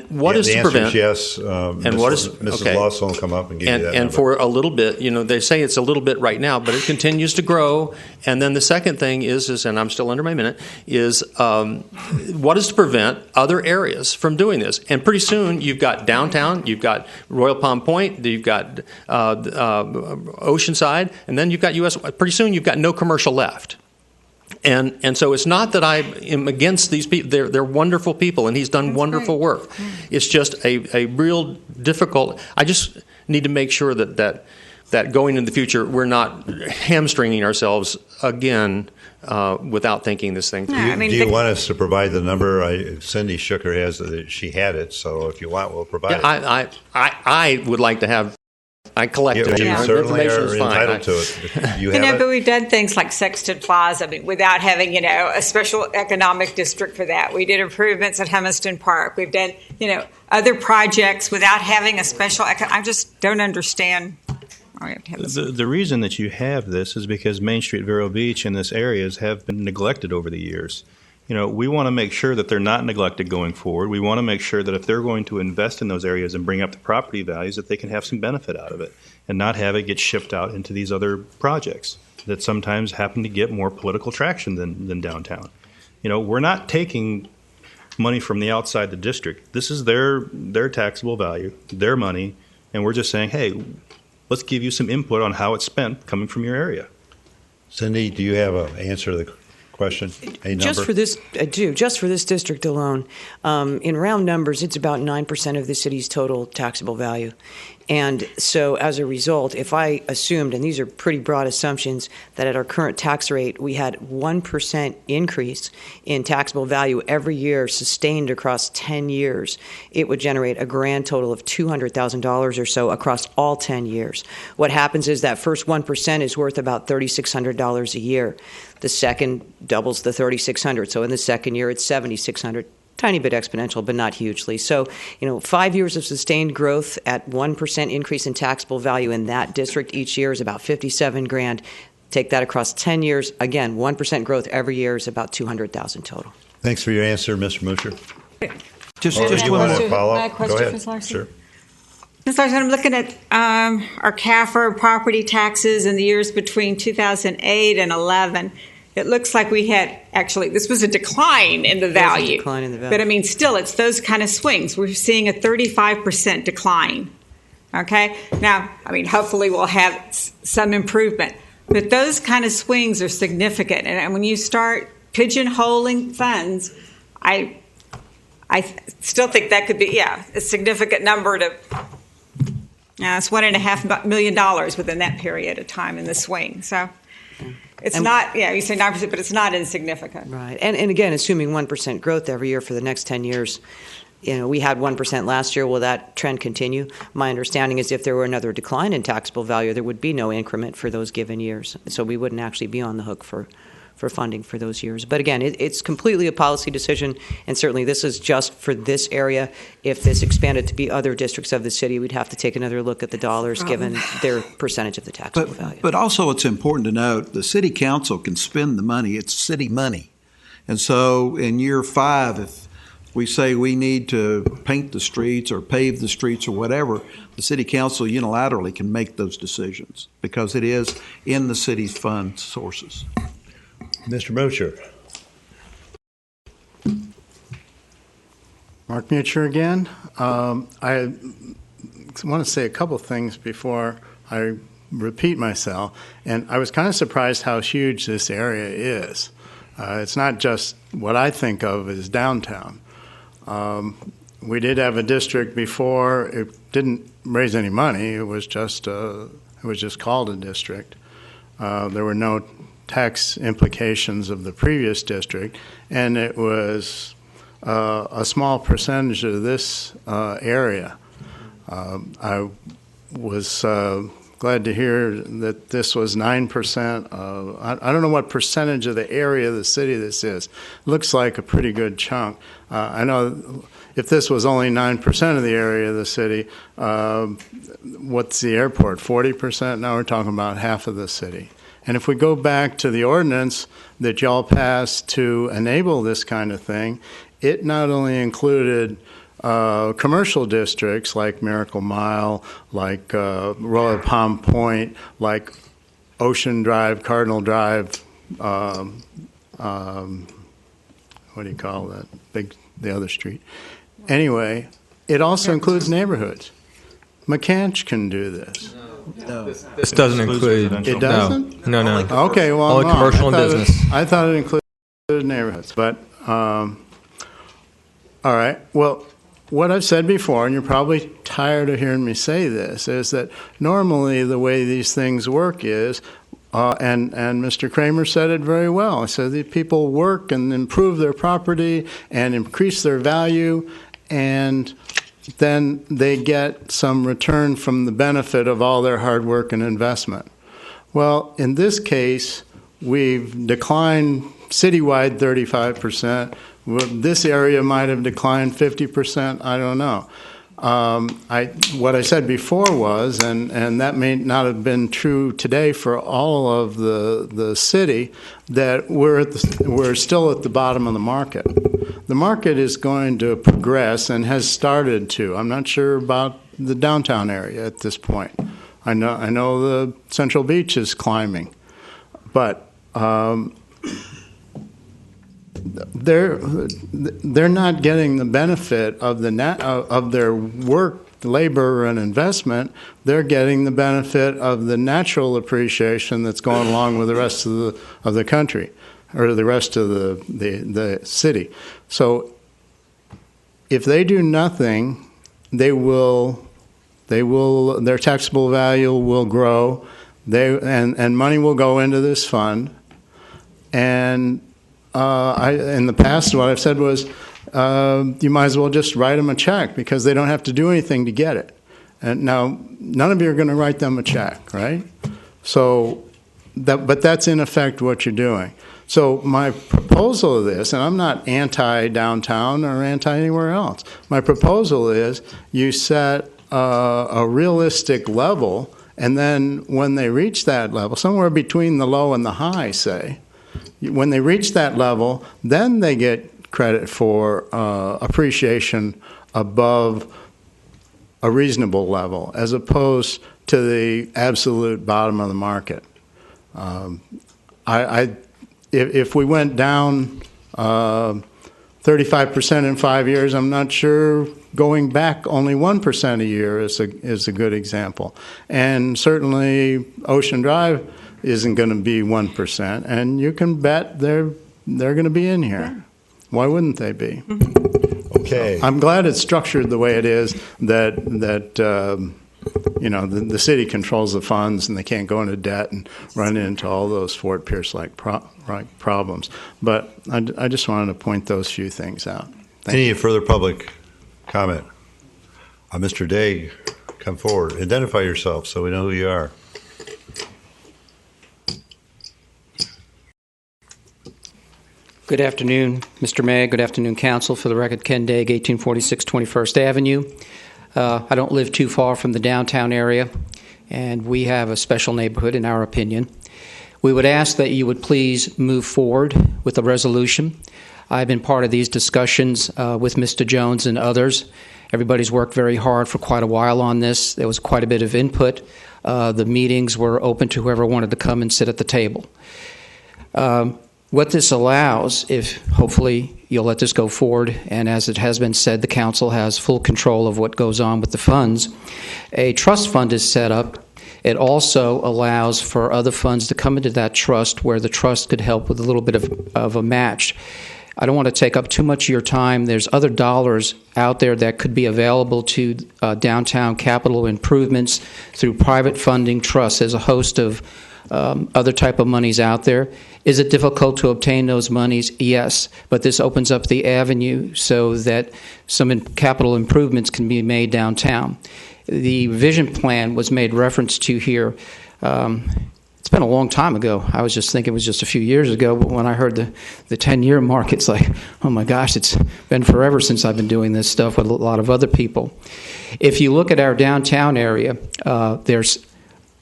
what is to prevent? The answer is yes. And what is Mrs. Lawson will come up and give you that and number. for a little bit, they say it's a little bit right now, but it continues to grow. And then the second thing is, and I'm still under my minute, is what is to prevent other areas from doing this? And pretty soon you've got downtown, you've got Royal Palm Point, you've got Oceanside, and then you've got US. Pretty soon you've got no commercial left. And so it's not that I am against these people. They're wonderful people, and he's done wonderful work. It's just a real difficult. I just need to make sure that going into the future, we're not hamstringing ourselves again without thinking this thing through. Do you want us to provide the number? Cindy shook her head that she had it, so if you want, we'll provide it. I would like to have. I collected it. You certainly are entitled to it. You have it? But we've done things like Sexton Plaza without having, a special economic district for that. We did improvements at Humiston Park. We've done, other projects without having a special. I just don't understand I have to have this. The reason that you have this is because Main Street, Vero Beach, and this areas have been neglected over the years. You know, we want to make sure that they're not neglected going forward. We want to make sure that if they're going to invest in those areas and bring up the property values, that they can have some benefit out of it and not have it get shipped out into these other projects that sometimes happen to get more political traction than downtown. You know, we're not taking money from the outside the district. This is their taxable value, their money, and we're just saying, hey, let's give you some input on how it's spent coming from your area. Cindy, do you have an answer to the question? A number? Just for this, I do. Just for this district alone, in round numbers, it's about 9% of the city's total taxable value. And so as a result, if I assumed, and these are pretty broad assumptions, that at our current tax rate, we had 1% increase in taxable value every year sustained across 10 years, it would generate a grand total of $200,000 or so across all 10 years. What happens is that first 1% is worth about $3,600 a year. The second doubles the $3,600. So in the second year, it's $7,600. Tiny bit exponential, but not hugely. So, 5 years of sustained growth at 1% increase in taxable value in that district each year is about $57,000. Take that across 10 years. Again, 1% growth every year is about $200,000 total. Thanks for your answer, Mr. Musher. Just you one want more to follow May I up? question Go ahead. Ms. Larson? Sure. Ms. Larson, I'm looking at our CAFR property taxes in the years between 2008 and 11. It looks like we had, actually, this was a decline in the value. Decline in the value. But I mean, still, it's those kind of swings. We're seeing a 35% decline. Okay? Now, I mean, hopefully we'll have some improvement. But those kind of swings are significant. And when you start pigeonholing funds, I still think that could be, a significant number to, it's $1.5 million within that period of time in the swing. So it's not, you say 9%, but it's not insignificant. Right. And again, assuming 1% growth every year for the next 10 years, we had 1% last year. Will that trend continue? My understanding is if there were another decline in taxable value, there would be no increment for those given years. So we wouldn't actually be on the hook for funding for those years. But again, it's completely a policy decision, and certainly this is just for this area. If this expanded to be other districts of the city, we'd have to take another look at the dollars given their percentage of the taxable value. But also it's important to note the city council can spend the money. It's city money. And so in year 5, if we say we need to paint the streets or pave the streets or whatever, the city council unilaterally can make those decisions because it is in the city's fund sources. Mr. Mosher. Mark Mucher again. I want to say a couple things before I repeat myself. And I was kind of surprised how huge this area is. It's not just what I think of as downtown. We did have a district before. It didn't raise any money. It was just called a district. There were no tax implications of the previous district, and it was a small percentage of this area. I was glad to hear that this was 9% of, I don't know what percentage of the area of the city this is. Looks like a pretty good chunk. I know if this was only 9% of the area of the city, what's the airport, 40%? Now we're talking about half of the city. And if we go back to the ordinance that y'all passed to enable this kind of thing, it not only included commercial districts like Miracle Mile, like Royal Palm Point, like Ocean Drive, Cardinal Drive, what do you call that? The other street. Anyway, it also includes neighborhoods. McCanch can do this. No. This doesn't include. It doesn't? No. Okay, well, only commercial and business. I thought it included neighborhoods, but all right. Well, what I've said before, and you're probably tired of hearing me say this, is that normally the way these things work is, and Mr. Kramer said it very well. He said that people work and improve their property and increase their value, and then they get some return from the benefit of all their hard work and investment. Well, in this case, we've declined citywide 35%. This area might have declined 50%, I don't know. What I said before was, and that may not have been true today for all of the city, that we're still at the bottom of the market. The market is going to progress and has started to. I'm not sure about the downtown area at this point. I know the Central Beach is climbing, but they're not getting the benefit of of their work, labor, and investment. They're getting the benefit of the natural appreciation that's going along with the rest of the country, or the rest of the city. So, if they do nothing, their taxable value will grow. And money will go into this fund. And in the past, what I've said was, you might as well just write them a check because they don't have to do anything to get it. And now, none of you are going to write them a check, right? So, but that's in effect what you're doing. So my proposal of this, and I'm not anti-downtown or anti-anywhere else. My proposal is you set a realistic level, and then when they reach that level, somewhere between the low and the high, say, when they reach that level, then they get credit for appreciation above a reasonable level, as opposed to the absolute bottom of the market. If we went down 35% in 5 years, I'm not sure going back only 1% a year is a good example. And certainly Ocean Drive isn't going to be 1%, and you can bet they're going to be in here. Yeah. Why wouldn't they be? Okay. I'm glad it's structured the way it is, that the city controls the funds and they can't go into debt and run into all those Fort Pierce-like problems. But I just wanted to point those few things out. Any further public comment? Mr. Day, come forward. Identify yourself so we know who you are. Good afternoon, Mr. Mayor. Good afternoon, Council. For the record, Ken Daig, 1846 21st Avenue. I don't live too far from the downtown area, and we have a special neighborhood in our opinion. We would ask that you would please move forward with a resolution. I've been part of these discussions with Mr. Jones and others. Everybody's worked very hard for quite a while on this. There was quite a bit of input. The meetings were open to whoever wanted to come and sit at the table. What this allows, if hopefully you'll let this go forward, and as it has been said, the council has full control of what goes on with the funds. A trust fund is set up. It also allows for other funds to come into that trust where the trust could help with a little bit of a match. I don't want to take up too much of your time. There's other dollars out there that could be available to downtown capital improvements through private funding trusts. There's a host of other type of monies out there. Is it difficult to obtain those monies? Yes, but this opens up the avenue so that some capital improvements can be made downtown. The vision plan was made reference to here. It's been a long time ago. I was just thinking it was just a few years ago, but when I heard the 10-year mark, it's like, oh my gosh, it's been forever since I've been doing this stuff with a lot of other people. If you look at our downtown area, there's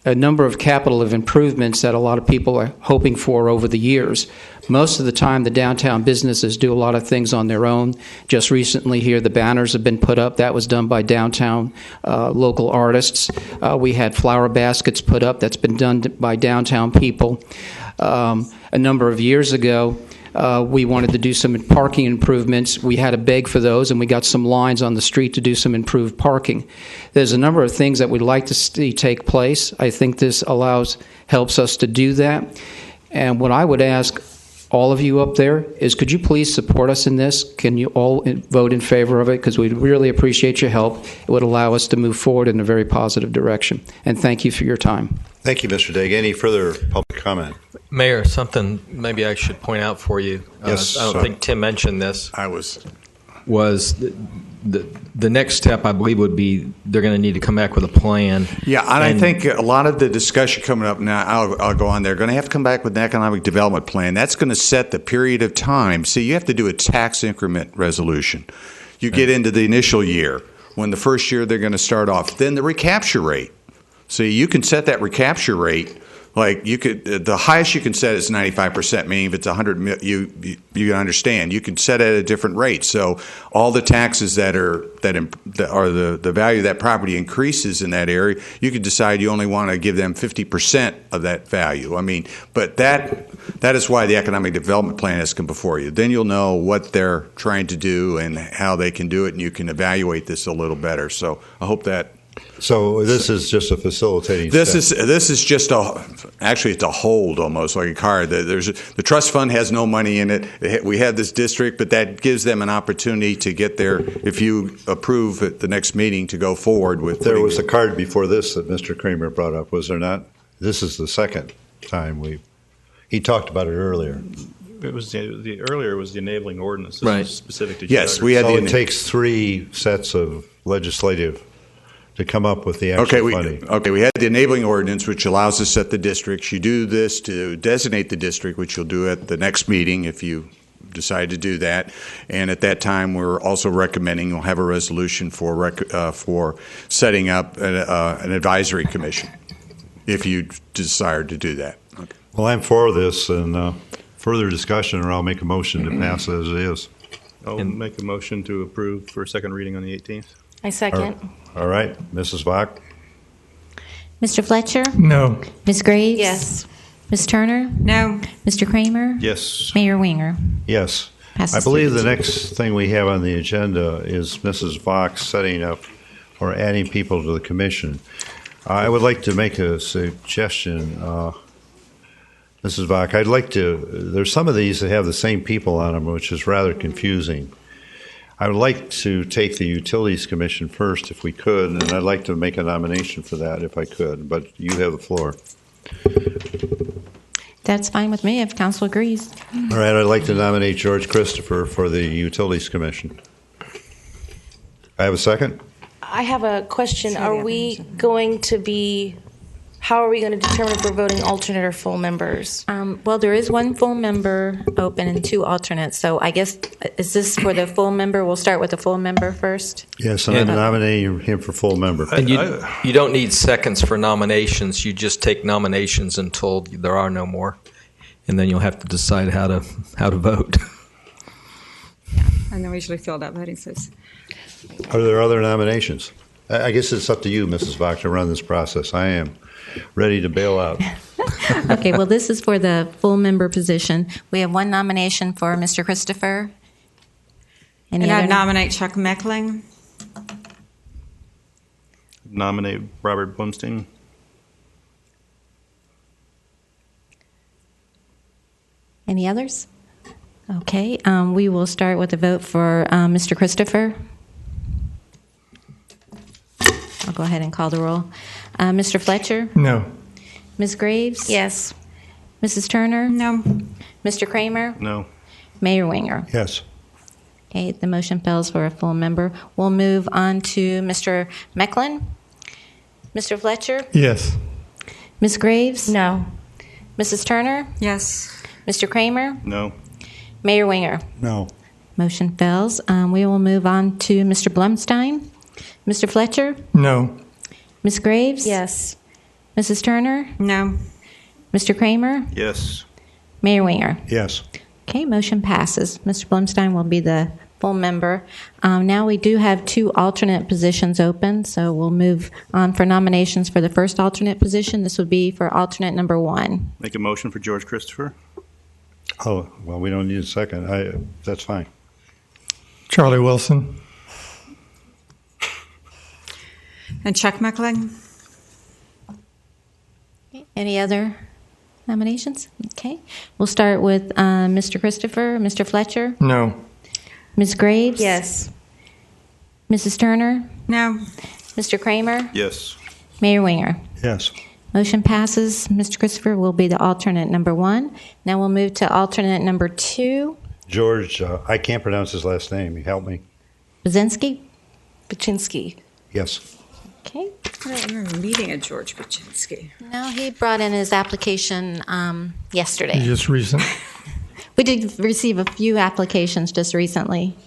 a number of capital of improvements that a lot of people are hoping for over the years. Most of the time, the downtown businesses do a lot of things on their own. Just recently here, the banners have been put up. That was done by downtown local artists. We had flower baskets put up. That's been done by downtown people. A number of years ago, we wanted to do some parking improvements. We had to beg for those, and we got some lines on the street to do some improved parking. There's a number of things that we'd like to see take place. I think this helps us to do that. And what I would ask all of you up there is, could you please support us in this? Can you all vote in favor of it? Because we'd really appreciate your help. It would allow us to move forward in a very positive direction. And thank you for your time. Thank you, Mr. Daig. Any further public comment? Mayor, something maybe I should point out for you. Yes, I don't think Tim mentioned this. Was the next step, I believe, would be they're going to need to come back with a plan. Yeah, and I think a lot of the discussion coming up now, I'll go on, they're going to have to come back with an economic development plan. That's going to set the period of time. See, you have to do a tax increment resolution. You get into the initial year. when the first year they're going to start off. Then the recapture rate. So you can set that recapture rate. Like you could, the highest you can set is 95%. Meaning, if it's 100, you understand you can set it at a different rate. So all the taxes that are the value of that property increases in that area, you could decide you only want to give them 50% of that value. I mean, but that is why the economic development plan has come before you. Then you'll know what they're trying to do and how they can do it, and you can evaluate this a little better. So I hope that. So this is just a facilitating This step. is just actually it's a hold almost like a car. The trust fund has no money in it. We have this district, but that gives them an opportunity to get there. If you approve at the next meeting to go forward with. There was a card before this that Mr. Kramer brought up, was there not? This is the second time he talked about it earlier. It was the earlier was the enabling ordinance. This Right. is specific to Yes, geography. we had So the. it takes 3 sets of legislative to come up with the actual funding. We had the enabling ordinance, which allows us to set the districts. You do this to designate the district, which you'll do at the next meeting if you decide to do that. And at that time, we're also recommending we'll have a resolution for setting up an advisory commission, if you desire to do that. Okay. Well, I'm for this, and further discussion, or I'll make a motion to pass as it is. I'll make a motion to approve for second reading on the 18th. I second. All right, Mrs. Bach? Mr. Fletcher? No. Ms. Graves? Yes. Ms. Turner? No. Mr. Kramer? Yes. Mayor Winger? Yes. Passes I believe 3-2. the next thing we have on the agenda is Mrs. Vox setting up or adding people to the commission. I would like to make a suggestion, Mrs. Vox. I'd like to, there's some of these that have the same people on them, which is rather confusing. I would like to take the Utilities Commission first, if we could, and I'd like to make a nomination for that, if I could, but you have the floor. That's fine with me if council agrees. All right, I'd like to nominate George Christopher for the Utilities Commission. I have a second? I have a question. Are we going to be, how are we going to determine if we're voting alternate or full members? Well, there is one full member open and 2 alternates. So I guess, is this for the full member? We'll start with the full member first. Yes, and I'm nominating him for full member. And you don't need seconds for nominations. You just take nominations until there are no more, and then you'll have to decide how to vote. And then we usually fill out voting slips. Are there other nominations? I guess it's up to you, Mrs. Bach, to run this process. I am ready to bail out. Okay, well, this is for the full member position. We have one nomination for Mr. Christopher. Any And I other nominate Chuck Meckling. Nominate Robert Blumstein. Any others? Okay, we will start with a vote for Mr. Christopher. I'll go ahead and call the roll. Mr. Fletcher? No. Ms. Graves? Yes. Mrs. Turner? No. Mr. Kramer? No. Mayor Winger? Yes. Okay, the motion fails for a full member. We'll move on to Mr. Mecklin. Mr. Fletcher? Yes. Ms. Graves? No. Mrs. Turner? Yes. Mr. Kramer? No. Mayor Winger? No. Motion fails. We will move on to Mr. Blumstein. Mr. Fletcher? No. Ms. Graves? Yes. Mrs. Turner? No. Mr. Kramer? Yes. Mayor Winger? Yes. Okay, motion passes. Mr. Blumstein will be the full member. Now we do have 2 alternate positions open, so we'll move on for nominations for the first alternate position. This would be for alternate number 1. Make a motion for George Christopher. Oh, well, we don't need a second. That's fine. Charlie Wilson. And Chuck Meckling. Any other nominations? Okay. We'll start with Mr. Christopher. Mr. Fletcher? No. Ms. Graves? Yes. Mrs. Turner? No. Mr. Kramer? Yes. Mayor Winger? Yes. Motion passes. Mr. Christopher will be the alternate number 1. Now we'll move to alternate number 2. George, I can't pronounce his last name. You help me? Baczynski? Baczynski. Yes. Okay. I don't remember meeting a George Baczynski. No, he brought in his application yesterday. Just recent. We did receive a few applications just recently.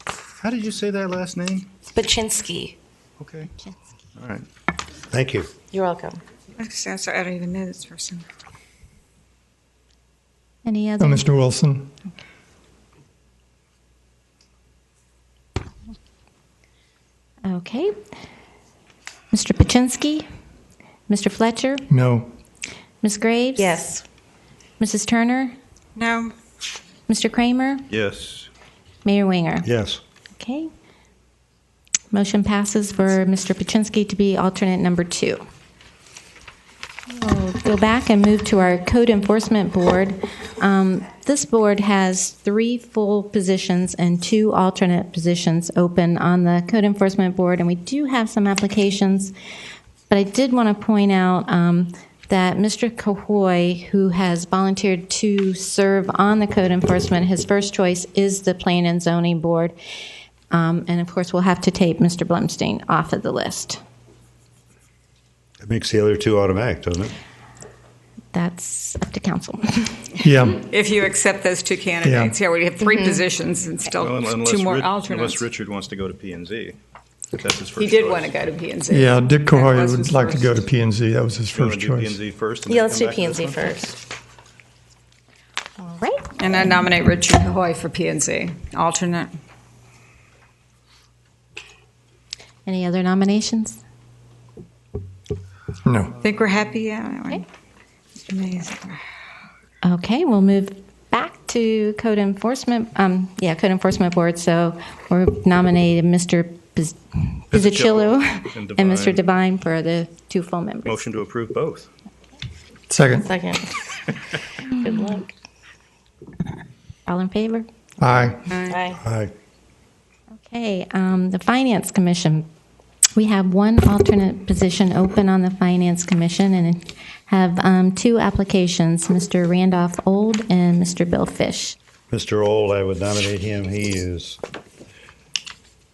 How did you say that last name? Spaczynski. Okay. All right. Thank you. You're welcome. I don't even know this person. Any other? Mr. Wilson. Okay. Mr. Paczynski? Mr. Fletcher? No. Ms. Graves? Yes. Mrs. Turner? No. Mr. Kramer? Yes. Mayor Winger? Yes. Okay. Motion passes for Mr. Paczynski to be alternate number 2. We'll go back and move to our Code Enforcement Board. This board has 3 full positions and 2 alternate positions open on the Code Enforcement Board, and we do have some applications. But I did want to point out that Mr. Cahoy, who has volunteered to serve on the Code Enforcement, his first choice is the Plan and Zoning Board. And of course, we'll have to take Mr. Blumstein off of the list. That makes the other 2 automatic, doesn't it? That's up to council. Yeah. If you accept those 2 candidates, yeah, we have 3 positions and still Well, 2 more Unless alternates. Richard wants to go to P&Z. If that's his first He did choice. want to go to P&Z. Yeah, Dick That Cahoy was would his like to first. go to P&Z. That was his You wanna first do choice. P&Z first? And Yeah, then let's come do back to this P&Z one? first. All right. And I nominate Richard Cahoy for P&Z, alternate. Any other nominations? No. I think we're happy, yeah. Okay. Amazing. Okay, we'll move back to Code Enforcement. Code Enforcement Board. So we're nominating Mr. Pizzucillo and Mr. Devine for the 2 full members. Motion to approve both. Second. Second. Good luck. All in favor? Aye. Aye. Aye. Okay, the Finance Commission. We have 1 alternate position open on the Finance Commission and have 2 applications, Mr. Randolph Old and Mr. Bill Fish. Mr. Old, I would nominate him. He is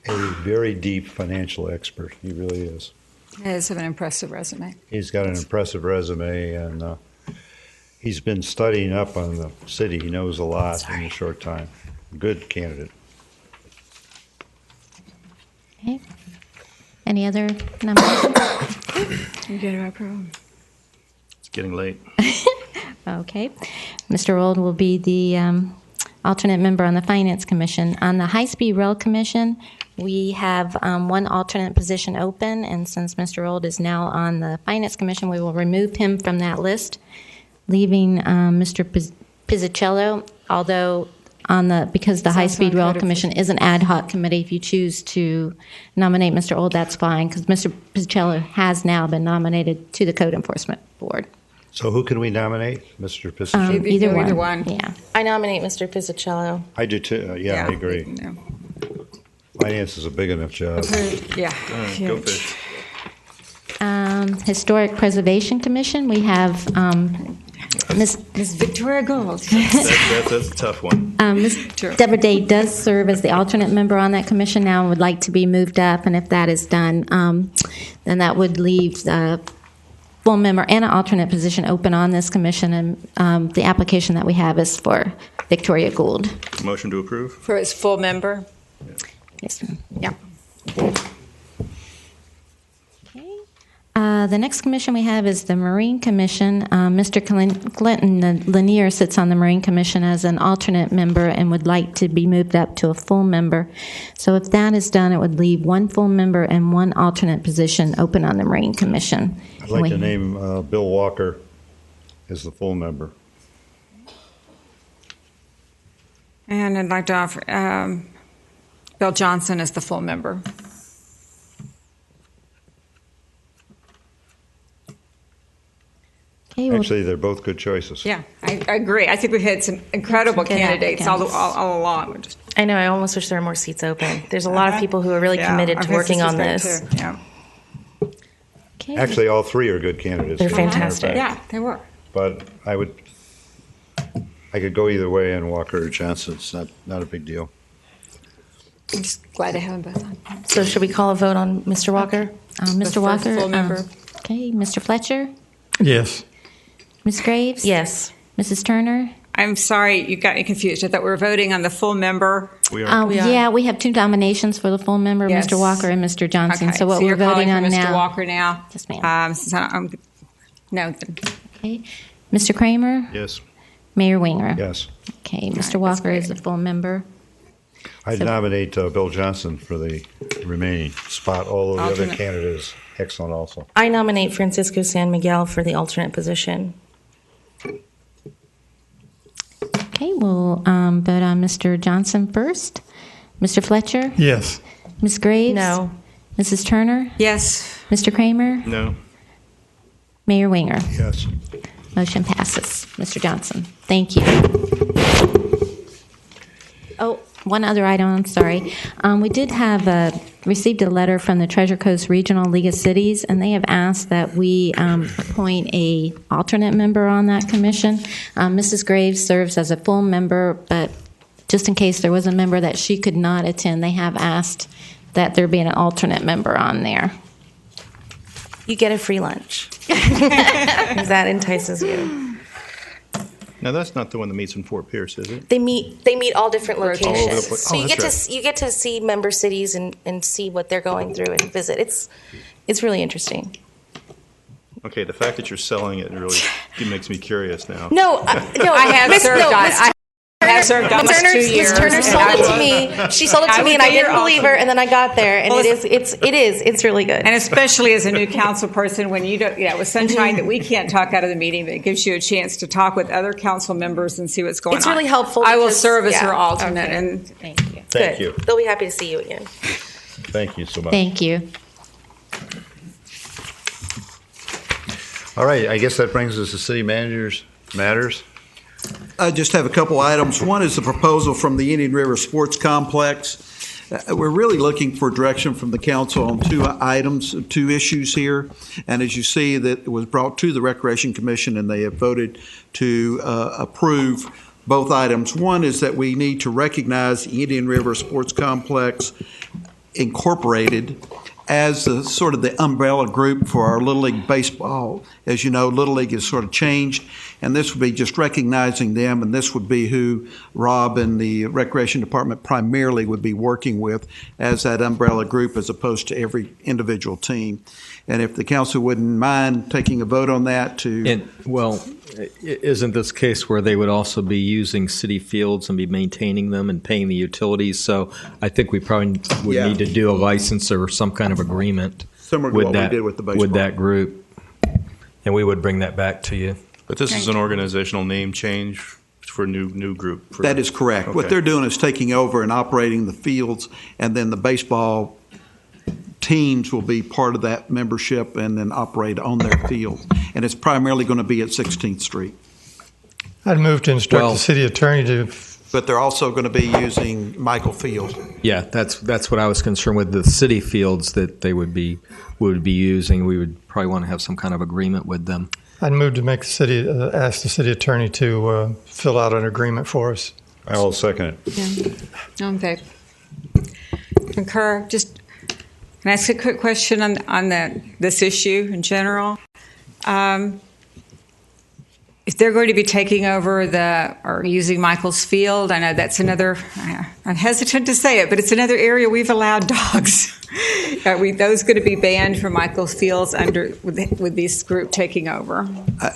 a very deep financial expert. He really is. He has an impressive resume. He's got an impressive resume, and he's been studying up on the city. He knows a lot in a short time. Good candidate. Okay. Any other nominations? You get it, problem. It's getting late. Okay. Mr. Old will be the alternate member on the Finance Commission. On the High Speed Rail Commission, we have 1 alternate position open, and since Mr. Old is now on the Finance Commission, we will remove him from that list, leaving Mr. Pizzucillo, although because the High Speed Rail Commission is an ad hoc committee, if you choose to nominate Mr. Old, that's fine, because Mr. Pizzucillo has now been nominated to the Code Enforcement Board. So who can we nominate? Mr. Pizzucillo? Either one. Yeah. I nominate Mr. Pizzucillo. I do too. Yeah, I agree. Yeah. Finance is a big enough job. Yeah. Go Fish. Historic Preservation Commission, we have Ms. Victoria Gold. That's a tough one. Ms. Deborah Day does serve as the alternate member on that commission now and would like to be moved up, and if that is done, then that would leave a full member and an alternate position open on this commission, and the application that we have is for Victoria Gould. Motion to approve? For his full member? Yes, ma'am. Yeah. The next commission we have is the Marine Commission. Mr. Clinton Lanier sits on the Marine Commission as an alternate member and would like to be moved up to a full member. So if that is done, it would leave 1 full member and 1 alternate position open on the Marine Commission. I'd like to name Bill Walker as the full member. And I'd like to offer Bill Johnson as the full member. Okay, well, Actually, they're both good choices. Yeah, I agree. I think we've had some incredible Good candidates all applicants. along. We're just, I know, I almost wish there were more seats open. There's a lot of people who are really committed our to working business on is this. great, too. Yeah. okay. Actually, all 3 are good candidates. They're as a matter of fantastic. fact. Yeah, they were. But I could go either way on Walker or Johnson. It's not a big deal. I'm just glad to have them both on. So should we call a vote on Mr. Walker? Mr. The Walker. first full member. Okay, Mr. Fletcher, Yes. Ms. Graves. Yes. Mrs. Turner, I'm sorry, you got me confused. I thought we were voting on the full member. We are. Yeah, we have 2 nominations for the full member, Yes. Mr. Walker and Mr. Johnson. Okay, So what you're we're voting calling on for Mr. now. Walker now? Yes, ma'am. No. Okay. Mr. Kramer? Yes. Mayor Winger? Yes. Okay, Mr. Walker is the full member. I nominate Bill Johnson for the remaining spot, although the other Alternate. candidate is excellent also. I nominate Francisco San Miguel for the alternate position. Okay, we'll vote on Mr. Johnson first. Mr. Fletcher? Yes. Ms. Graves? No. Mrs. Turner? Yes. Mr. Kramer? No. Mayor Winger? Yes. Motion passes. Mr. Johnson, thank you. Oh, one other item, I'm sorry. We did have received a letter from the Treasure Coast Regional League of Cities, and they have asked that we appoint a alternate member on that commission. Mrs. Graves serves as a full member, but just in case there was a member that she could not attend, they have asked that there be an alternate member on there. You get a free lunch. If that entices you. Now, that's not the one that meets in Fort Pierce, is it? They meet all different All over the locations. place. So Oh, you that's get to see member cities and see what they're going through and visit. It's really interesting. Okay, the fact that you're selling it really it makes me curious now. No, I have served on it. I have served almost 2 years. Ms. Turner sold it to me. She sold it to me, and I didn't believe her. And then I got there, and it's really good. And especially as a new council person, when you don't, with sunshine that we can't talk out of the meeting, but it gives you a chance to talk with other council members and see what's going on. It's really helpful. I will because- serve as yeah. her alternate, Okay. and Thank you. Thank Good. you. They'll be happy to see you again. Thank you so much. Thank you. All right, I guess that brings us to city managers matters. I just have a couple items. One is the proposal from the Indian River Sports Complex. We're really looking for direction from the council on 2 items, 2 issues here. And as you see, that it was brought to the Recreation Commission, and they have voted to approve both items. One is that we need to recognize the Indian River Sports Complex Incorporated as the, sort of the umbrella group for our Little League baseball. As you know, Little League has sort of changed, and this would be just recognizing them, and this would be who Rob and the Recreation Department primarily would be working with as that umbrella group, as opposed to every individual team. And if the council wouldn't mind taking a vote on that to... And, well, isn't this case where they would also be using city fields and be maintaining them and paying the utilities? So I think we probably would Yeah. need to do a license or some kind of agreement Similar to with what we that, did with the baseball. with that group. And we would bring that back to you. But this is an organizational name change for new group. That is correct. What Okay. they're doing is taking over and operating the fields, and then the baseball teams will be part of that membership and then operate on their field. And it's primarily going to be at 16th Street. I'd move to instruct Well- the city attorney to But they're also going to be using Michael Field. Yeah, that's what I was concerned with, the city fields that they would be using. We would probably want to have some kind of agreement with them. I'd move to make the city ask the city attorney to fill out an agreement for us. I will second it. Okay. Concur. Just can I ask a quick question on this issue in general? If they're going to be taking over or using Michael's Field, I know that's another, I'm hesitant to say it, but it's another area we've allowed dogs. Are those going to be banned from Michael's Fields with this group taking over?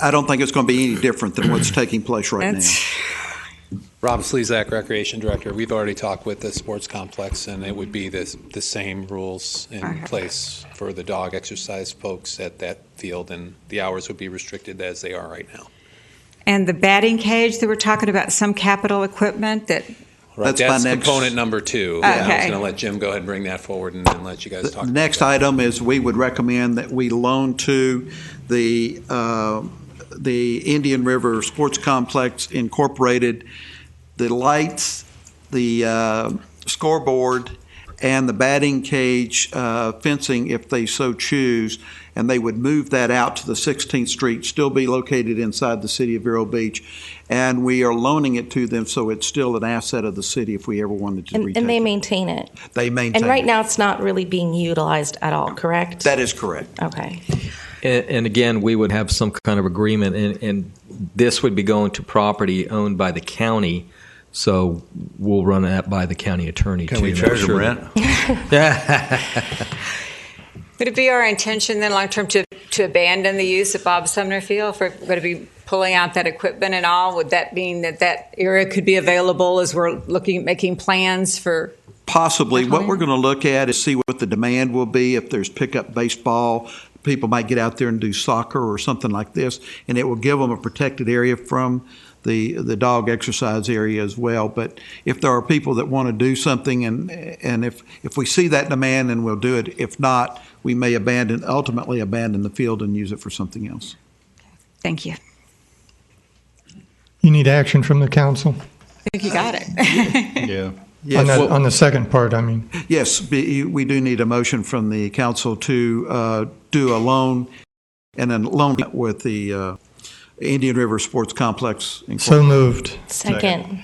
I don't think it's going to be any different than what's taking place right now. Rob Slezak, Recreation Director. We've already talked with the sports complex, and it would be the same rules in place for the dog exercise folks at that field, and the hours would be restricted as they are right now. And the batting cage, they were talking about some capital equipment that... Right, that's component number 2. Okay. I was going to let Jim go ahead and bring that forward and then let you guys talk The next item is we would recommend that we loan to the Indian River Sports Complex Incorporated the lights, the scoreboard, and the batting cage fencing if they so choose, and they would move that out to the 16th Street, still be located inside the city of Vero Beach, and we are loaning it to them so it's still an asset of the city if we ever wanted to retake And they it. maintain it. They maintain And right it. now, it's not really being utilized at all, correct? That is correct. Okay. And again, we would have some kind of agreement, and this would be going to property owned by the county, so we'll run that by the county attorney. Can too, we to charge make them sure rent? Would it be our intention then long term to abandon the use of Bob Sumner Field if we're going to be pulling out that equipment and all? Would that mean that area could be available as we're looking at making plans for? Possibly. What we're going to look at is see what the demand will be. If there's pickup baseball, people might get out there and do soccer or something like this, and it will give them a protected area from the dog exercise area as well. But if there are people that want to do something, and if we see that demand, then we'll do it. If not, we may ultimately abandon the field and use it for something else. Thank you. You need action from the council? I think you got it. Yeah. Yes. On the second part, I mean. Yes, we do need a motion from the council to do a loan and a loan with the Indian River Sports Complex. So moved. Second.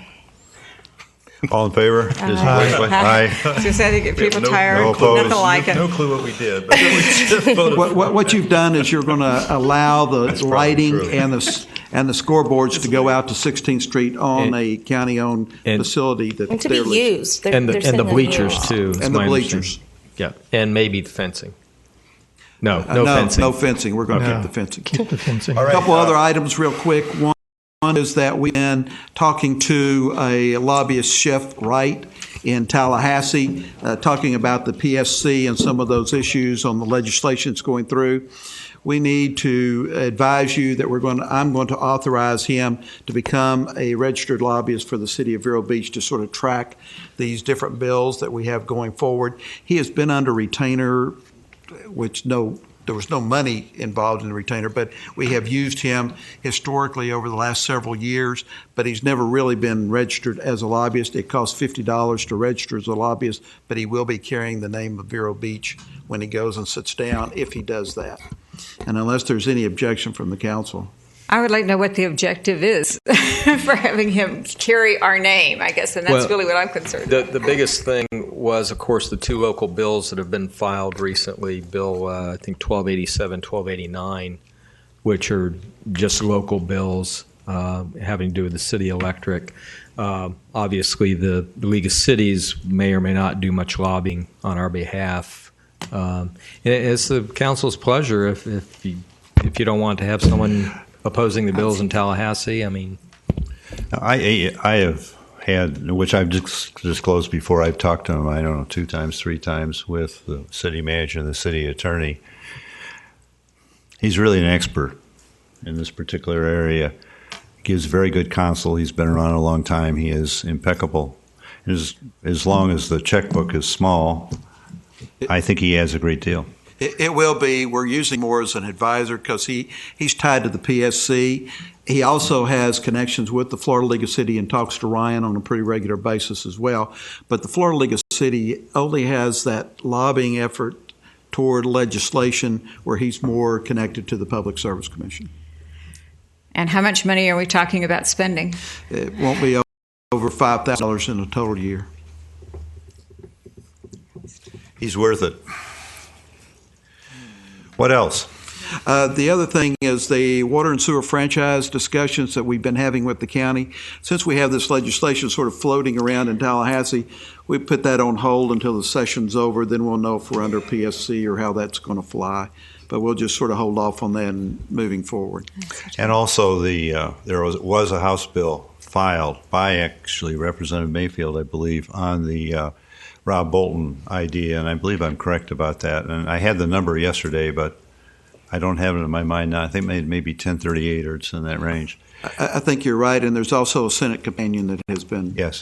All in favor? Aye. Just had to get people tired. No opposed. Nothing like it. No clue what we did. But we just voted. What you've done is you're going to allow the That's probably lighting true. and the scoreboards to go out to 16th Street on a county-owned facility that And to be they're leasing. used. And the bleachers too. is And the my bleachers. understanding. Yeah, and maybe the fencing. No No fencing. No fencing. We're going to No. keep the fencing. Keep the fencing. All A right. couple other items real quick. One is that we've been talking to a lobbyist, Chef Wright, in Tallahassee, talking about the PSC and some of those issues on the legislation that's going through. We need to advise you that I'm going to authorize him to become a registered lobbyist for the city of Vero Beach to sort of track these different bills that we have going forward. He has been under retainer, there was no money involved in the retainer, but we have used him historically over the last several years, but he's never really been registered as a lobbyist. It costs $50 to register as a lobbyist, but he will be carrying the name of Vero Beach when he goes and sits down if he does that. And unless there's any objection from the council. I would like to know what the objective is for having him carry our name, I guess, and that's Well, really what I'm concerned about. The biggest thing was, of course, the two local bills that have been filed recently, Bill, I think 1287, 1289, which are just local bills having to do with the city electric. Obviously, the League of Cities may or may not do much lobbying on our behalf. It's the council's pleasure if you don't want to have someone opposing the bills in Tallahassee. I mean, I have had, which I've disclosed before, I've talked to him, I don't know, 2 times, 3 times with the city manager and the city attorney. He's really an expert in this particular area. Gives very good counsel. He's been around a long time. He is impeccable. As long as the checkbook is small, I think he has a great deal. It will be. We're using more as an advisor because he's tied to the PSC. He also has connections with the Florida League of City and talks to Ryan on a pretty regular basis as well. But the Florida League of City only has that lobbying effort toward legislation where he's more connected to the Public Service Commission. And how much money are we talking about spending? It won't be over $5,000 in a total year. He's worth it. What else? The other thing is the water and sewer franchise discussions that we've been having with the county. Since we have this legislation sort of floating around in Tallahassee, we put that on hold until the session's over. Then we'll know if we're under PSC or how that's going to fly. But we'll just sort of hold off on that and moving forward. And also there was a House bill filed by actually Representative Mayfield, I believe, on the Rob Bolton idea, and I believe I'm correct about that. And I had the number yesterday, but I don't have it in my mind now. I think maybe 1038 or it's in that range. I think you're right, and there's also a Senate companion that has been. Yes,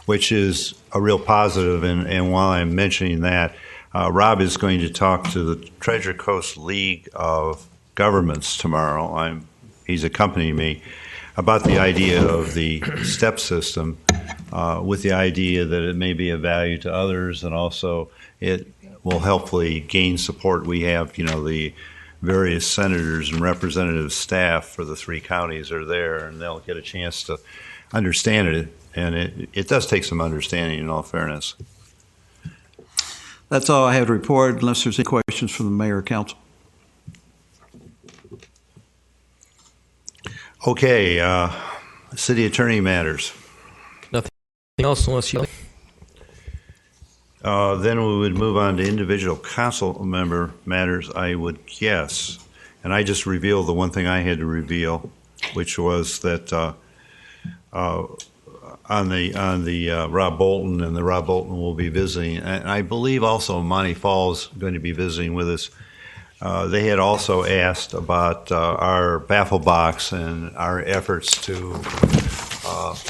which is a real positive. And while I'm mentioning that, Rob is going to talk to the Treasure Coast League of Governments tomorrow. He's accompanying me about the idea of the step system, with the idea that it may be of value to others, and also it will hopefully gain support. We have, the various senators and representative staff for the 3 counties are there, and they'll get a chance to understand it. And it does take some understanding, in all fairness. That's all I have to report, unless there's any questions from the mayor or council. Okay, city attorney matters. Nothing else unless you. Then we would move on to individual council member matters, I would guess. And I just revealed the one thing I had to reveal, which was that on the Rob Bolton, and the Rob Bolton will be visiting, and I believe also Monty Falls going to be visiting with us. They had also asked about our baffle box and our efforts to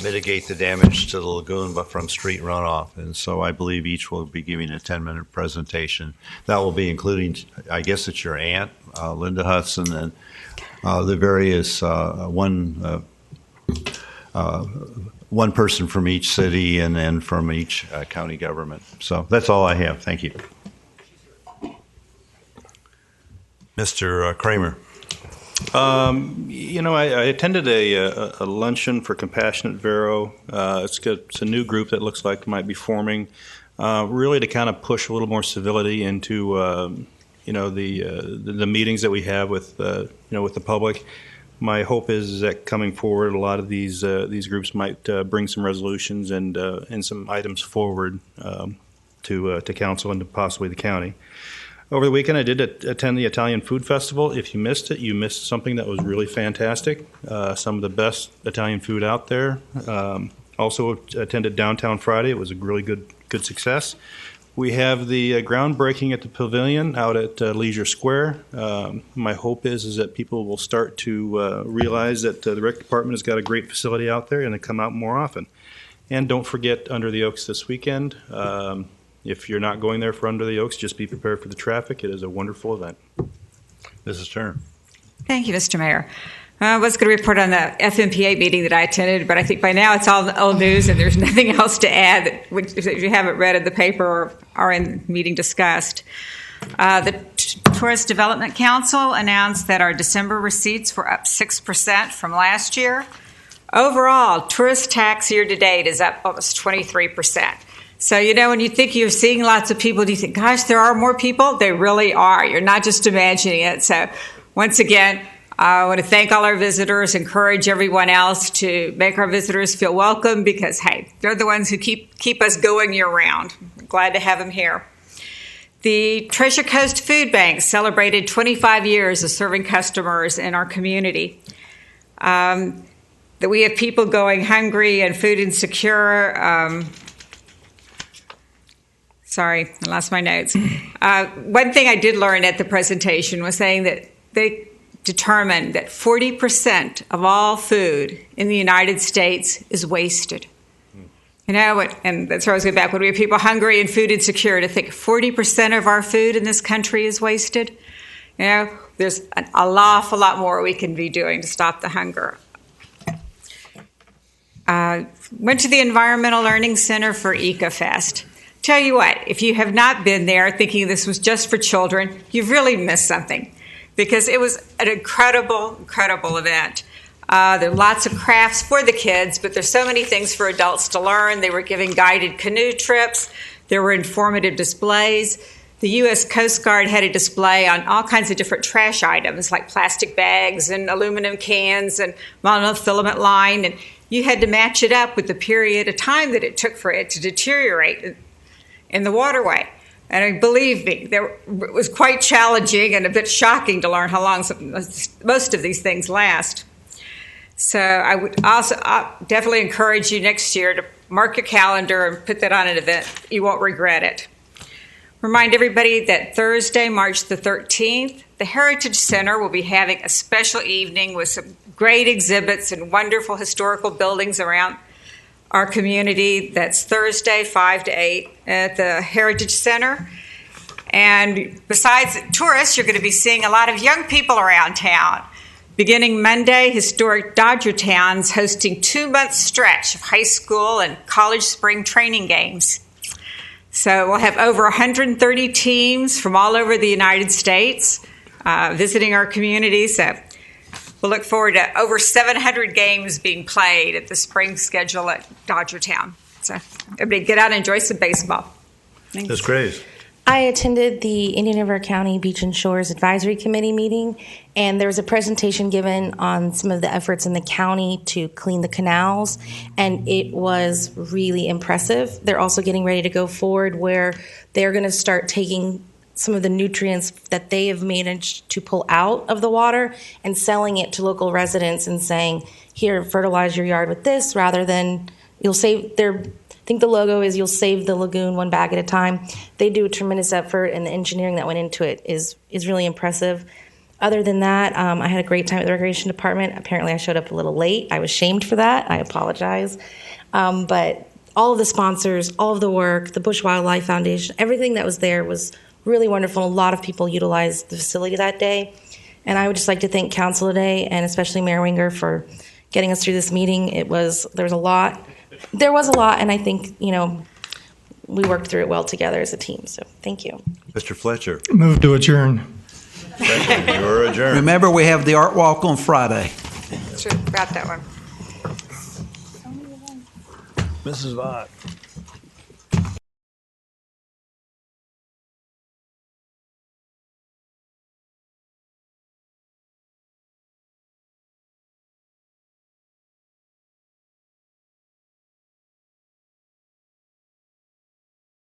mitigate the damage to the lagoon but from street runoff. And so I believe each will be giving a 10-minute presentation. That will be including, I guess it's your aunt, Linda Hudson, and the various one person from each city and then from each county government. So that's all I have. Thank you. Mr. Kramer. I attended a luncheon for Compassionate Vero. It's a new group that looks like might be forming, really to kind of push a little more civility into the meetings that we have with with the public. My hope is that coming forward, a lot of these groups might bring some resolutions and some items forward to council and to possibly the county. Over the weekend, I did attend the Italian Food Festival. If you missed it, you missed something that was really fantastic. Some of the best Italian food out there. Also attended Downtown Friday. It was a really good success. We have the groundbreaking at the Pavilion out at Leisure Square. My hope is that people will start to realize that the rec department has got a great facility out there and to come out more often. And don't forget Under the Oaks this weekend. If you're not going there for Under the Oaks, just be prepared for the traffic. It is a wonderful event. Mrs. Turner. Thank you, Mr. Mayor. I was going to report on the FMPA meeting that I attended, but I think by now it's all old news and there's nothing else to add if you haven't read in the paper or in the meeting discussed. The Tourist Development Council announced that our December receipts were up 6% from last year. Overall, tourist tax year to date is up almost 23%. So, when you think you're seeing lots of people, do you think, gosh, there are more people? They really are. You're not just imagining it. So, once again, I want to thank all our visitors, encourage everyone else to make our visitors feel welcome because, hey, they're the ones who keep us going year-round. Glad to have them here. The Treasure Coast Food Bank celebrated 25 years of serving customers in our community. That we have people going hungry and food insecure. Sorry, I lost my notes. One thing I did learn at the presentation was saying that they determined that 40% of all food in the United States is wasted. And that's where I was going back. When we have people hungry and food insecure, to think 40% of our food in this country is wasted. There's an awful lot more we can be doing to stop the hunger. Went to the Environmental Learning Center for EcoFest. Tell you what, if you have not been there thinking this was just for children, you've really missed something because it was an incredible, incredible event. There are lots of crafts for the kids, but there's so many things for adults to learn. They were giving guided canoe trips. There were informative displays. The U.S. Coast Guard had a display on all kinds of different trash items like plastic bags and aluminum cans and monofilament line, and you had to match it up with the period of time that it took for it to deteriorate in the waterway. And believe me, it was quite challenging and a bit shocking to learn how long most of these things last. So I would also definitely encourage you next year to mark your calendar and put that on an event. You won't regret it. Remind everybody that Thursday, March the 13th, the Heritage Center will be having a special evening with some great exhibits and wonderful historical buildings around our community. That's Thursday, 5 to 8 at the Heritage Center. And besides tourists, you're going to be seeing a lot of young people around town. Beginning Monday, historic Dodger Town's hosting 2-month stretch of high school and college spring training games. So we'll have over 130 teams from all over the United States visiting our community. So we'll look forward to over 700 games being played at the spring schedule at Dodger Town. So everybody get out and enjoy some baseball. Thanks. That's great. I attended the Indian River County Beach and Shores Advisory Committee meeting, and there was a presentation given on some of the efforts in the county to clean the canals, and it was really impressive. They're also getting ready to go forward where they're going to start taking some of the nutrients that they have managed to pull out of the water and selling it to local residents and saying, here, fertilize your yard with this, rather than you'll save their. I think the logo is you'll save the lagoon one bag at a time. They do a tremendous effort, and the engineering that went into it is really impressive. Other than that, I had a great time at the Recreation Department. Apparently, I showed up a little late. I was shamed for that. I apologize. But all of the sponsors, all of the work, the Bush Wildlife Foundation, everything that was there was really wonderful. A lot of people utilized the facility that day. And I would just like to thank Council today, and especially Mayor Winger, for getting us through this meeting. There was a lot. There was a lot, and I think, we worked through it well together as a team. So thank you. Mr. Fletcher. Move to adjourn. You're adjourned. Remember, we have the art walk on Friday. Should wrap that one. Mrs. Vaught.